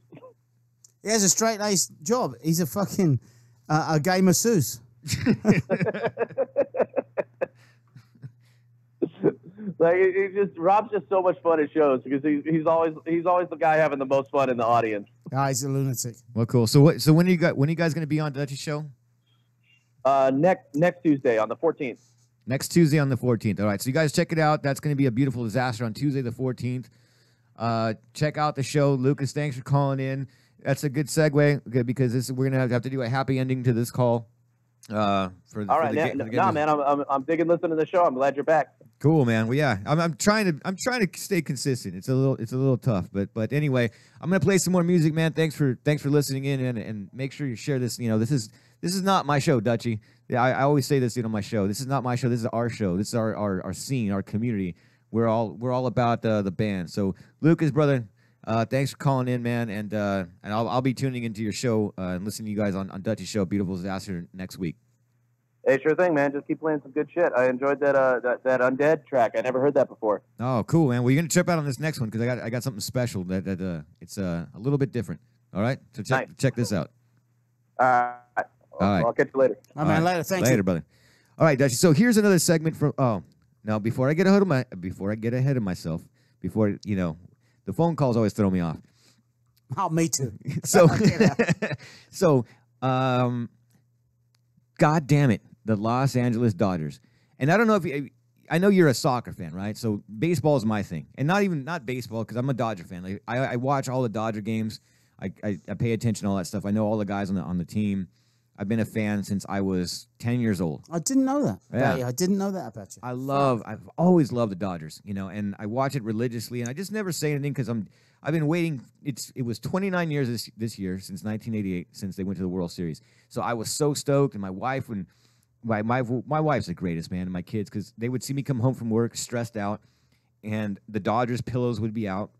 He has a straight-laced job. He's a fucking a gay masseuse. Like Rob's just so much fun at shows because he's always the guy having the most fun in the audience. He's a lunatic. Well, cool. So when are you guys going to be on Dutchie's show? Next Tuesday on the 14th. Next Tuesday on the 14th. All right. So you guys check it out. That's going to be a beautiful disaster on Tuesday the 14th. Check out the show. Lucas, thanks for calling in. That's a good segue because we're gonna have to do a happy ending to this call. Man, I'm digging listening to the show. I'm glad you're back. Cool, man. Well, yeah, I'm trying to stay consistent. It's a little tough, but anyway, I'm gonna play some more music, man. Thanks for listening in and make sure you share this. You know, this is not my show, Dutchie. Yeah, I always say this on my show. This is not my show. This is our show. This is our scene, our community. We're all about the band. So, Lucas, brother, thanks for calling in, man. And I'll be tuning into your show and listening to you guys on Dutchie's show, Beautiful Disaster, next week. Hey, sure thing, man. Just keep playing some good shit. I enjoyed that Undead track. I never heard that before. Oh, cool, man. Well, you're gonna trip out on this next one because I got something special that it's a little bit different. All right, so check this out. All right. I'll catch you later. All right, later. Thanks. Later, brother. All right, Dutchie. So here's another segment from. Oh, now before I get ahead of myself, before the phone calls always throw me off. Oh, me too. So, God damn it, the Los Angeles Dodgers. And I don't know I know you're a soccer fan, right? So baseball is my thing, and not baseball because I'm a Dodger fan. Like I watch all the Dodger games. I pay attention to all that stuff. I know all the guys on the team. I've been a fan since I was 10 years old. I didn't know that. Yeah. I didn't know that about you. I've always loved the Dodgers, and I watch it religiously, and I just never say anything because I've been waiting. It was 29 years this year, since 1988, since they went to the World Series. So I was so stoked, and my wife, my wife's the greatest, man, and my kids, because they would see me come home from work stressed out, and the Dodgers pillows would be out.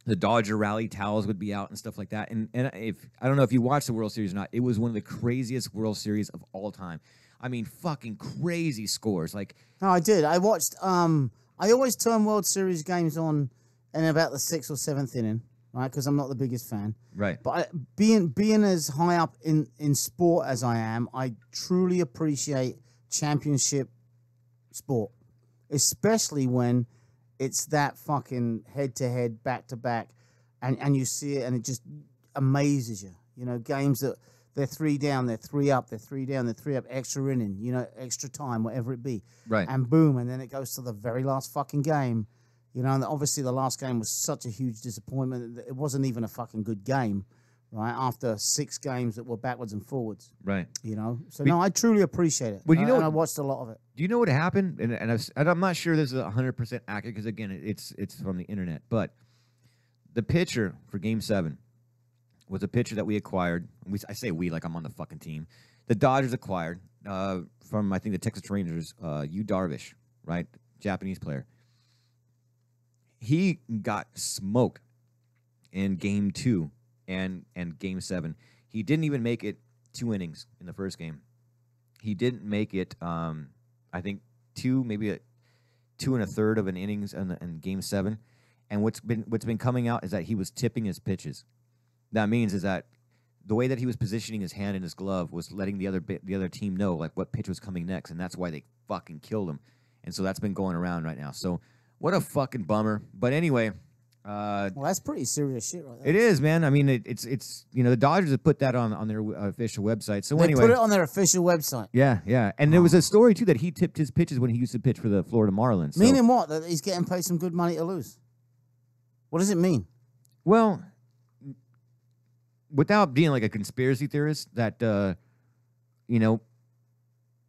The Dodger rally towels would be out and stuff like that. And if I don't know if you watched the World Series or not, it was one of the craziest World Series of all time. I mean, fucking crazy scores. Like, no, I did. I watched. I always turn World Series games on in about the 6th or 7th inning, right? Because I'm not the biggest fan. Right. But being as high up in sport as I am, I truly appreciate championship sport, especially when it's that fucking head-to-head, back-to-back, and you see it, and it just amazes you. Games that they're 3 down, they're 3 up, they're 3 down, they're 3 up, extra inning, extra time, whatever it be. Right. And boom, and then it goes to the very last fucking game. And obviously the last game was such a huge disappointment. It wasn't even a fucking good game, right? After 6 games that were backwards and forwards. Right. So no, I truly appreciate it. Well, and I watched a lot of it. Do you know what happened? And I'm not sure this is 100% accurate because, again, it's from the internet. But the pitcher for Game 7 was a pitcher that we acquired. I say we like I'm on the fucking team. The Dodgers acquired from, I think, the Texas Rangers, Yu Darvish, right? Japanese player. He got smoked in Game 2 and Game 7. He didn't even make it 2 innings in the first game. He didn't make it, I think, 2 1/3 of an innings in Game 7. And what's been coming out is that he was tipping his pitches. That means is that the way that he was positioning his hand in his glove was letting the other team know like what pitch was coming next, and that's why they fucking killed him. And so that's been going around right now. So what a fucking bummer. But anyway, well, that's pretty serious shit right there. It is, man. I mean, it's the Dodgers have put that on their official website. So they put it on their official website. Yeah. And there was a story too that he tipped his pitches when he used to pitch for the Florida Marlins. So. Meaning what? That he's getting paid some good money to lose. What does it mean? Well, without being like a conspiracy theorist, that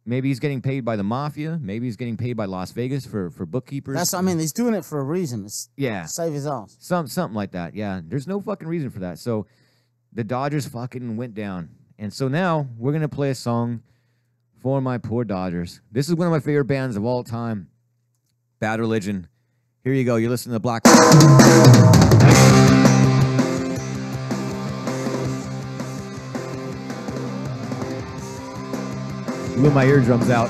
maybe he's getting paid by the mafia. Maybe he's getting paid by Las Vegas for bookkeepers. That's what I mean. He's doing it for a reason. Save his ass. Something like that. Yeah. There's no fucking reason for that. So the Dodgers fucking went down. And so now we're going to play a song for my poor Dodgers. This is one of my favorite bands of all time. Bad Religion. Here you go. You're listening to Black. Blew my eardrums out.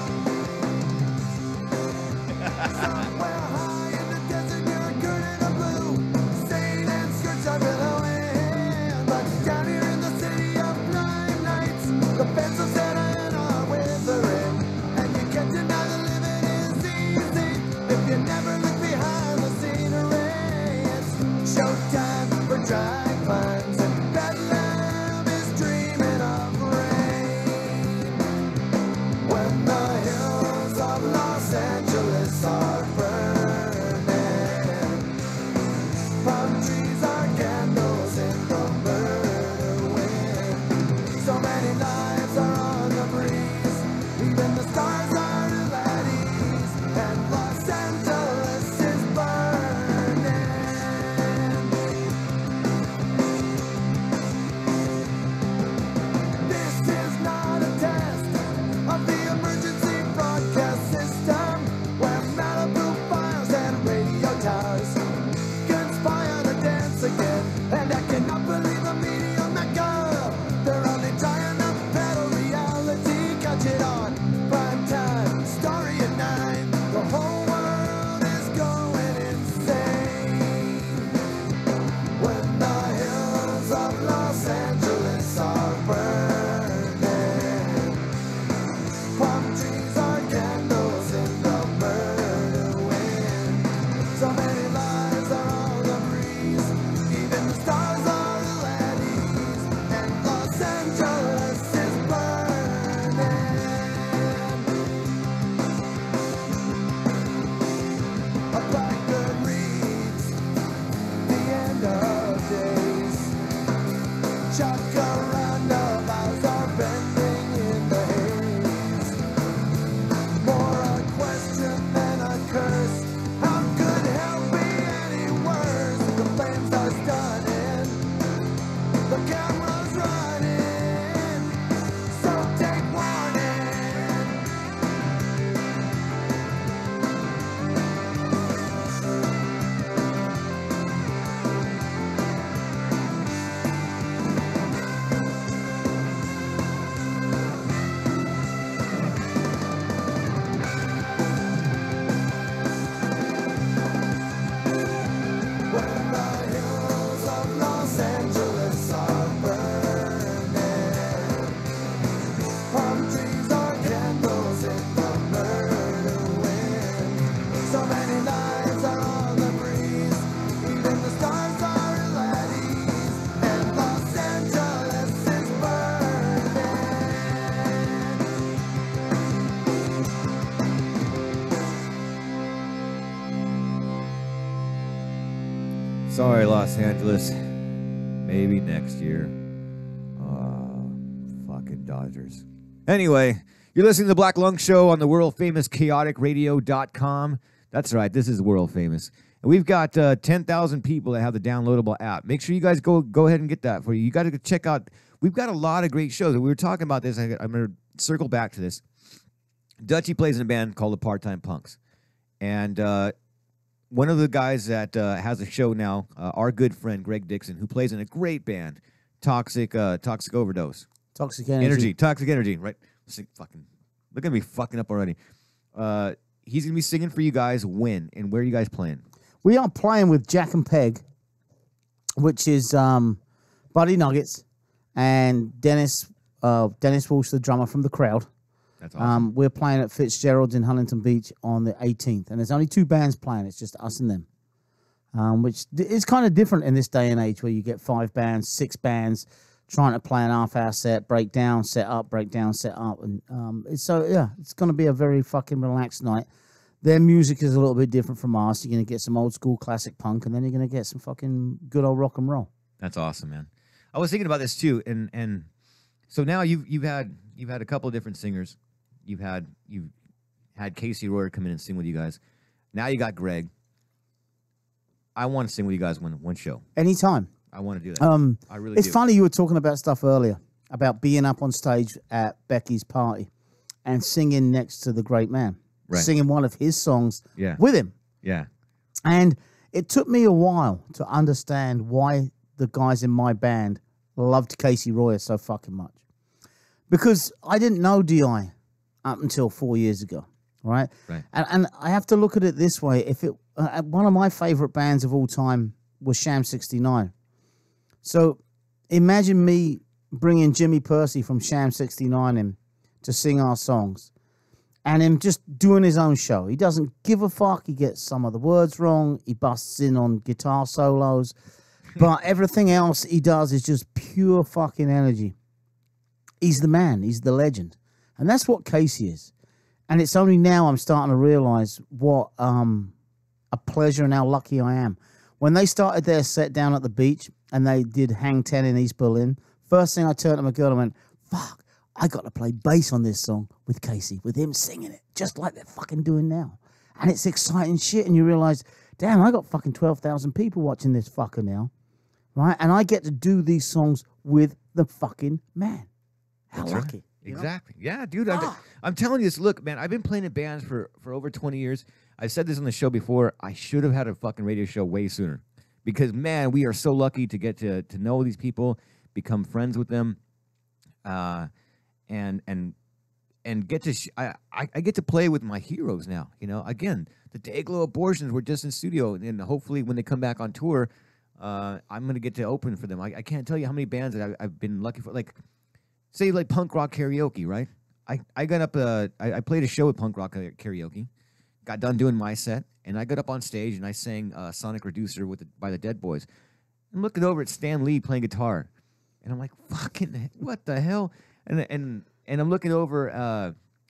Sorry, Los Angeles. Maybe next year. Fucking Dodgers. Anyway, you're listening to the Black Lung Show on the world famous chaoticradio.com. That's right. This is world famous. And we've got 10,000 people that have the downloadable app. Make sure you guys go ahead and get that for you. You got to check out. We've got a lot of great shows. We were talking about this. I'm going to circle back to this. Dutchie plays in a band called the Part-Time Punks. And one of the guys that has a show now, our good friend Greg Dixon, who plays in a great band, Toxic Overdose. Toxic Energy. Toxic Energy, right? Look at me fucking up already. He's going to be singing for you guys when and where are you guys playing? We are playing with Jack and Peg, which is Buddy Nuggets and Dennis Walsh, the drummer from The Crowd. That's awesome. We're playing at Fitzgerald's in Huntington Beach on the 18th, and there's only 2 bands playing. It's just us and them, which is kind of different in this day and age where you get 5 bands, 6 bands trying to play an half-hour set, break down, set up, break down, set up. And it's going to be a very fucking relaxed night. Their music is a little bit different from ours. You're going to get some old school classic punk, and then you're going to get some fucking good old rock and roll. That's awesome, man. I was thinking about this too, and so now you've had a couple of different singers. You've had Casey Royer come in and sing with you guys. Now you got Greg. I want to sing with you guys one show. Anytime. I want to do that. I really do. It's funny you were talking about stuff earlier, about being up on stage at Becky's party and singing next to the great man. Right. Singing one of his songs with him. Yeah. And it took me a while to understand why the guys in my band loved Casey Royer so fucking much. Because I didn't know D.I. up until 4 years ago, right? And I have to look at it this way. If it one of my favorite bands of all time was Sham 69. So imagine me bringing Jimmy Percy from Sham 69 in to sing our songs and him just doing his own show. He doesn't give a fuck. He gets some of the words wrong. He busts in on guitar solos. But everything else he does is just pure fucking energy. He's the man. He's the legend. And that's what Casey is. And it's only now I'm starting to realize what a pleasure and how lucky I am. When they started their set down at the beach and they did Hang 10 in East Berlin, first thing I turned to my girl and went, fuck, I got to play bass on this song with Casey, with him singing it, just like they're fucking doing now. And it's exciting shit. And you realize, damn, I got fucking 12,000 people watching this fucker now. Right? And I get to do these songs with the fucking man. How That's lucky. Right. Exactly. Yeah, dude. I'm telling you this. Look, man, I've been playing in bands for over 20 years. I've said this on the show before. I should have had a fucking radio show way sooner. Because, man, we are so lucky to get to know these people, become friends with them, and get to I get to play with my heroes now. You know, again, the Dayglow Abortions were just in studio, and hopefully when they come back on tour, I'm gonna get to open for them. I can't tell you how many bands that I've been lucky for. Like, say like punk rock karaoke, right? I got up. I played a show at punk rock karaoke. Got done doing my set, and I got up on stage and I sang "Sonic Reducer" by the Dead Boys. I'm looking over at Stan Lee playing guitar, and I'm like, "Fucking what the hell?" And I'm looking over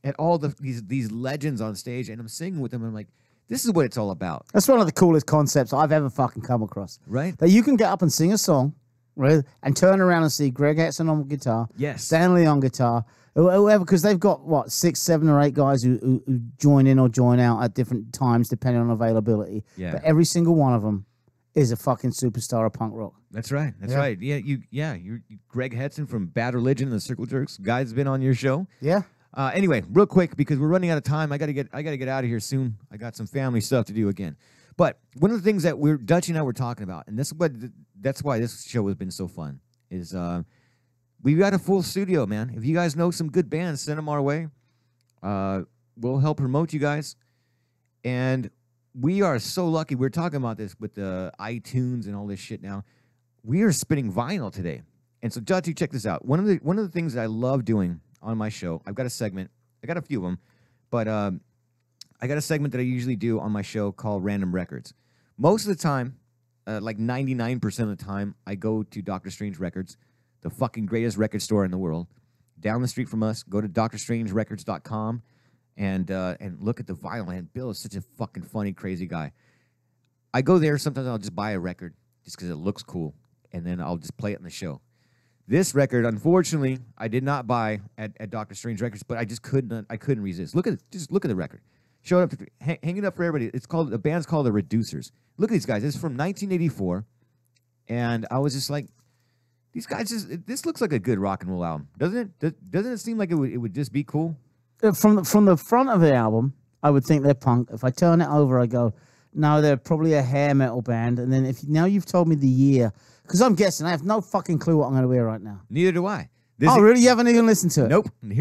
at all these legends on stage, and I'm singing with them. And I'm like, "This is what it's all about." That's one of the coolest concepts I've ever fucking come across. Right? That you can get up and sing a song, right, and turn around and see Greg Hetson on guitar, yes, Stan Lee on guitar, whoever, because they've got, what, 6, 7, or 8 guys who join in or join out at different times depending on availability. Yeah. But every single one of them is a fucking superstar of punk rock. That's right. That's right. Yeah, you're Greg Hetson from Bad Religion and the Circle Jerks. Guy's been on your show. Yeah. Anyway, real quick, because we're running out of time. I gotta get out of here soon. I got some family stuff to do again. But one of the things that Dutchie and I were talking about, and that's why this show has been so fun, is we've got a full studio, man. If you guys know some good bands, send them our way. We'll help promote you guys. And we are so lucky. We're talking about this with the iTunes and all this shit now. We are spinning vinyl today. And so, Dutchie, check this out. One of the things that I love doing on my show, I've got a segment. I got a few of them, but I got a segment that I usually do on my show called Random Records. Most of the time, like 99% of the time, I go to Dr. Strange Records, the fucking greatest record store in the world. Down the street from us, go to drstrangerecords.com and look at the vinyl. And Bill is such a fucking funny, crazy guy. I go there. Sometimes I'll just buy a record just because it looks cool, and then I'll just play it in the show. This record, unfortunately, I did not buy at Dr. Strange Records, but I just couldn't resist. Just look at the record. Showed up, hang it up for everybody. The band's called the Reducers. Look at these guys. It's from 1984, and I was just like, these guys this looks like a good rock and roll album, doesn't it? Doesn't it seem like it would just be cool? From the front of the album, I would think they're punk. If I turn it over, I go, no, they're probably a hair metal band. And then now you've told me the year, because I'm guessing I have no fucking clue what I'm going to wear right now. Neither do I. Really? You haven't even listened to it? Nope. And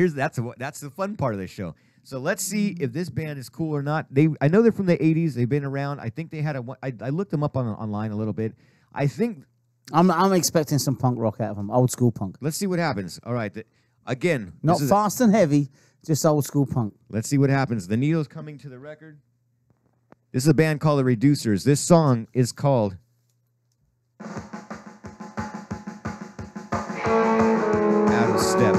that's the fun part of this show. So let's see if this band is cool or not. I know they're from the 80s. They've been around. I think they had I looked them up online a little bit. I think I'm expecting some punk rock out of them, old school punk. Let's see what happens. All right. Again, not fast and heavy, just old school punk. Let's see what happens. The Needle's coming to the record. This is a band called the Reducers. This song is called Out of Step.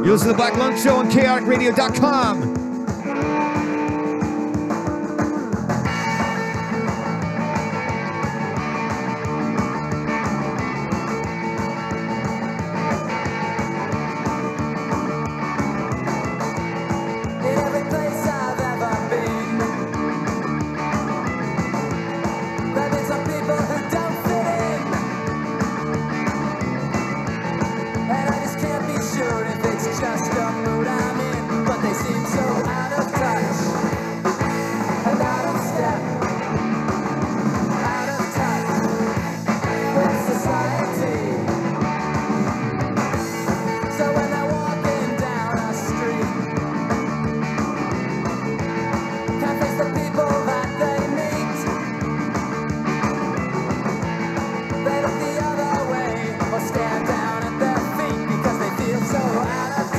You listen to the Black Lung Show on chaoticradio.com. Just a mood I'm in, but they seem so out of touch and out of step, out of touch with society. So when they're walking down a street, can't face the people that they meet. They look the other way or stare down at their feet because they feel so out of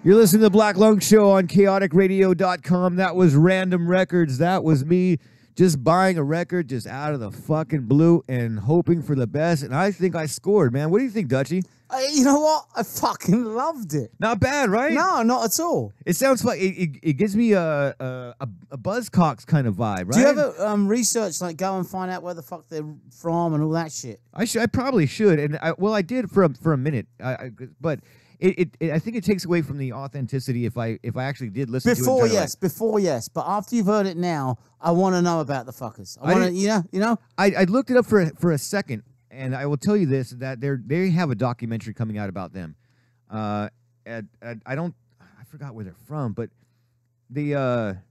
You're listening to the Black Lung Show on chaoticradio.com. That was Random Records. That was me just buying a record just out of the fucking blue and hoping for the best. And I think I scored, man. What do you think, Dutchie? You know what? I fucking loved it. Not bad, right? No, not at all. It sounds like it gives me a Buzzcocks kind of vibe, right? Do you ever research, like go and find out where the fuck they're from and all that shit? I probably should. And I did for a minute. But I think it takes away from the authenticity if I actually did listen to it. Before, yes. But after you've heard it now, I want to know about the fuckers. I want to, you know. I looked it up for a second, and I will tell you this: that they have a documentary coming out about them. I forgot where they're from, but they're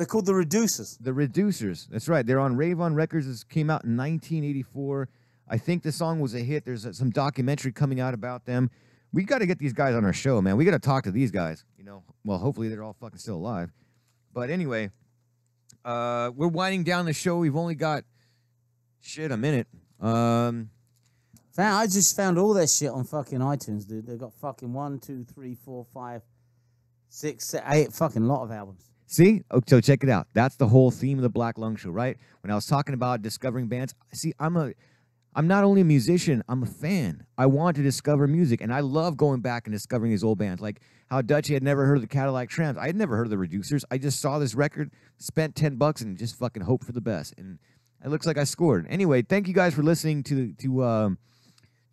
called the Reducers. The Reducers. That's right. They're on Rave On Records. This came out in 1984. I think the song was a hit. There's some documentary coming out about them. We got to get these guys on our show, man. We got to talk to these guys. You know, well, hopefully they're all fucking still alive. But anyway, we're winding down the show. We've only got a minute. I just found all that shit on fucking iTunes, dude. They got fucking 1, 2, 3, 4, 5, 6, 7, 8 fucking lot of albums. See? Oh, so check it out. That's the whole theme of the Black Lung Show, right? When I was talking about discovering bands, see, I'm not only a musician, I'm a fan. I want to discover music, and I love going back and discovering these old bands. Like how Dutchie had never heard of the Cadillac Tramps. I had never heard of the Reducers. I just saw this record, spent $10, and just fucking hoped for the best. And it looks like I scored. Anyway, thank you guys for listening to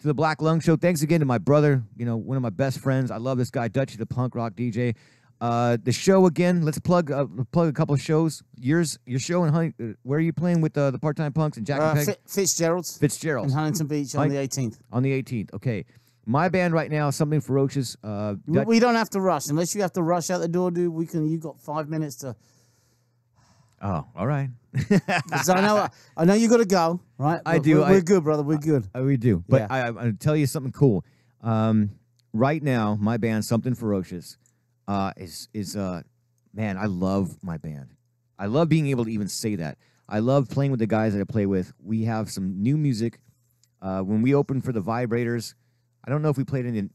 the Black Lung Show. Thanks again to my brother, one of my best friends. I love this guy, Dutchie, the punk rock DJ. The show again. Let's plug a couple of shows. Your show in where are you playing with the Part-Time Punks and Jack and Peg? Fitzgerald's in Huntington Beach on the 18th. On the 18th. Okay. My band right now, Something Ferocious. We don't have to rush unless you have to rush out the door, dude. You got 5 minutes to. Oh, all right. So I know you got to go, right? I do. We're good, brother. We're good. We do. But yeah. I'm going to tell you something cool. Right now, my band, Something Ferocious, man, I love my band. I love being able to even say that. I love playing with the guys that I play with. We have some new music. When we opened for the Vibrators, I don't know if we played any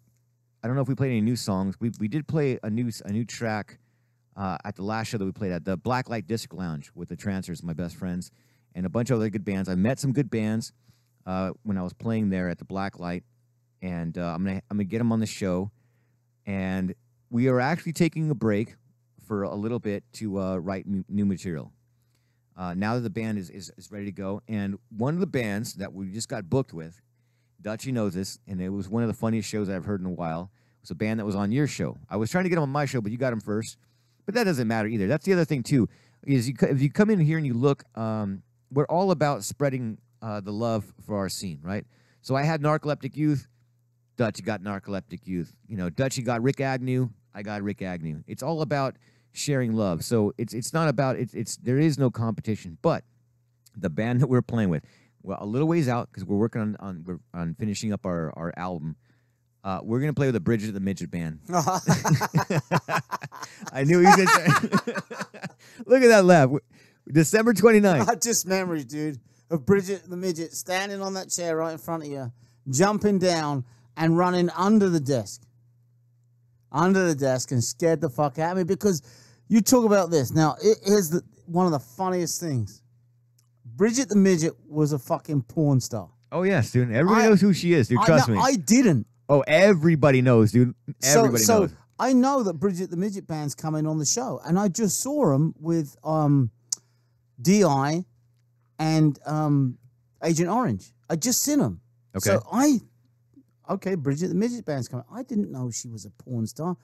new songs. We did play a new track at the last show that we played at the Blacklight Disc Lounge with the Trancers, my best friends, and a bunch of other good bands. I met some good bands when I was playing there at the Blacklight, and I'm gonna get them on the show. And we are actually taking a break for a little bit to write new material. Now that the band is ready to go, and one of the bands that we just got booked with, Dutchie knows this, and it was one of the funniest shows I've heard in a while. It was a band that was on your show. I was trying to get them on my show, but you got them first. But that doesn't matter either. That's the other thing, too, is if you come in here and you look, we're all about spreading the love for our scene, right? So I had Narcoleptic Youth. Dutchie got Narcoleptic Youth. Dutchie got Rick Agnew. I got Rick Agnew. It's all about sharing love. So it's not about there is no competition. But the band that we're playing with, well, a little ways out because we're working on finishing up our album. We're gonna play with the Bridget the Midget Band. I knew he was gonna say. Look at that laugh. December 29th. Just memories, dude, of Bridget the Midget standing on that chair right in front of you, jumping down and running under the desk and scared the fuck out of me because you talk about this. Now, here's one of the funniest things. Bridget the Midget was a fucking porn star. Oh, yes, dude. Everybody knows who she is, dude. Trust me. I didn't. Oh, everybody knows, dude. Everybody knows. So I know that Bridget the Midget Band's coming on the show, and I just saw them with D.I. and Agent Orange. I just seen them. Okay. So Bridget the Midget Band's coming. I didn't know she was a porn star.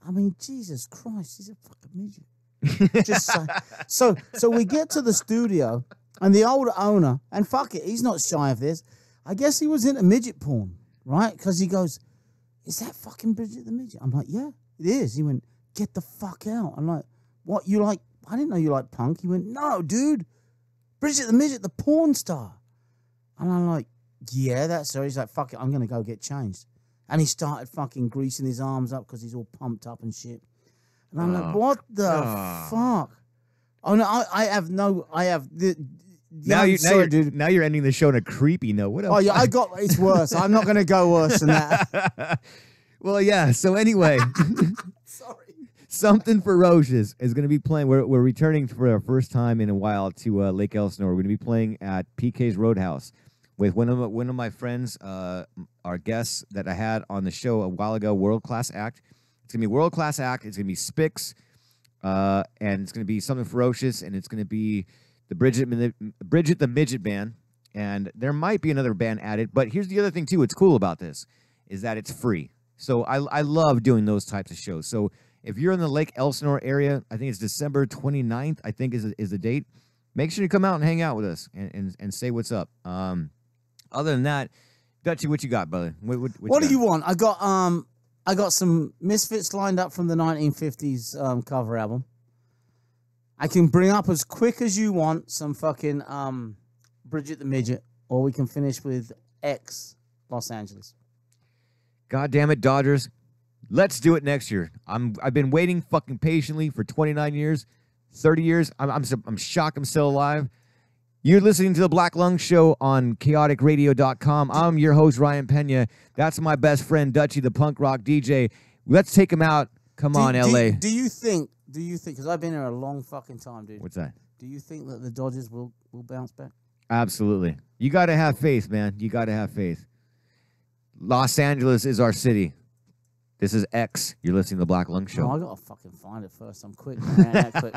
I mean, Jesus Christ, she's a fucking midget. Just so we get to the studio, and the old owner, and fuck it, he's not shy of this. I guess he was into midget porn, right? Because he goes, "Is that fucking Bridget the Midget?" I'm like, "Yeah, it is." He went, "Get the fuck out." I'm like, "What, you like? I didn't know you like punk." He went, "No, dude, Bridget the Midget, the porn star." And I'm like, "Yeah, that's her." He's like, "Fuck it, I'm going to go get changed." And he started fucking greasing his arms up because he's all pumped up and shit. And I'm like, "What the fuck?" Oh, no, I have. Now you're ending the show on a creepy note. What else? Oh, yeah, it's worse. I'm not going to go worse than that. Well, yeah, so anyway. Sorry. Something Ferocious is going to be playing. We're returning for our first time in a while to Lake Elsinore. We're going to be playing at PK's Roadhouse with one of my friends, our guests that I had on the show a while ago, World Class Act. It's going to be World Class Act. It's going to be Spix, and it's going to be Something Ferocious, and it's going to be the Bridget the Midget Band, and there might be another band added. But here's the other thing, too. What's cool about this is that it's free. So I love doing those types of shows. So if you're in the Lake Elsinore area, I think it's December 29th, I think is the date. Make sure you come out and hang out with us and say what's up. Other than that, Dutchie, what you got, brother? What do you want? I got some Misfits lined up from the 1950s cover album. I can bring up as quick as you want some fucking Bridget the Midget, or we can finish with X Los Angeles. God damn it, Dodgers. Let's do it next year. I've been waiting fucking patiently for 29 years. 30 years. I'm shocked I'm still alive. You're listening to the Black Lung Show on chaoticradio.com. I'm your host, Ryan Pena. That's my best friend, Dutchie, the punk rock DJ. Let's take him out. Come on, L.A. Do you think, because I've been here a long fucking time, dude. What's that? Do you think that the Dodgers will bounce back? Absolutely. You got to have faith, man. You got to have faith. Los Angeles is our city. This is X. You're listening to the Black Lung Show. Oh, I got to fucking find it first. I'm quick. Quick.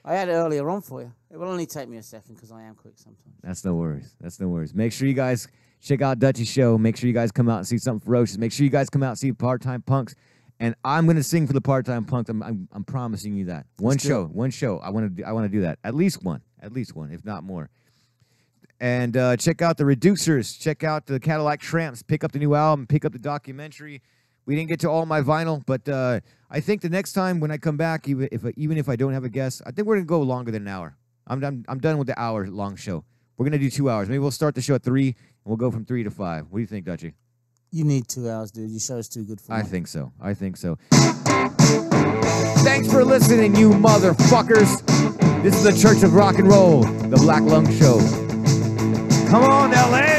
I had it earlier on for you. It will only take me a second because I am quick sometimes. That's no worries. That's no worries. Make sure you guys check out Dutchie's show. Make sure you guys come out and see something ferocious. Make sure you guys come out and see Part-Time Punks. And I'm going to sing for the Part-Time Punks. I'm promising you that. One show. I want to do that. At least one, if not more. And check out the Reducers. Check out the Cadillac Tramps. Pick up the new album. Pick up the documentary. We didn't get to all my vinyl, but I think the next time when I come back, even if I don't have a guest, I think we're gonna go longer than an hour. I'm done with the hour-long show. We're gonna do 2 hours. Maybe we'll start the show at 3, and we'll go from 3 to 5. What do you think, Dutchie? You need 2 hours, dude. Your show's too good for me. I think so. Thanks for listening, you motherfuckers. This is the Church of Rock and Roll, the Black Lung Show. Come on, L.A.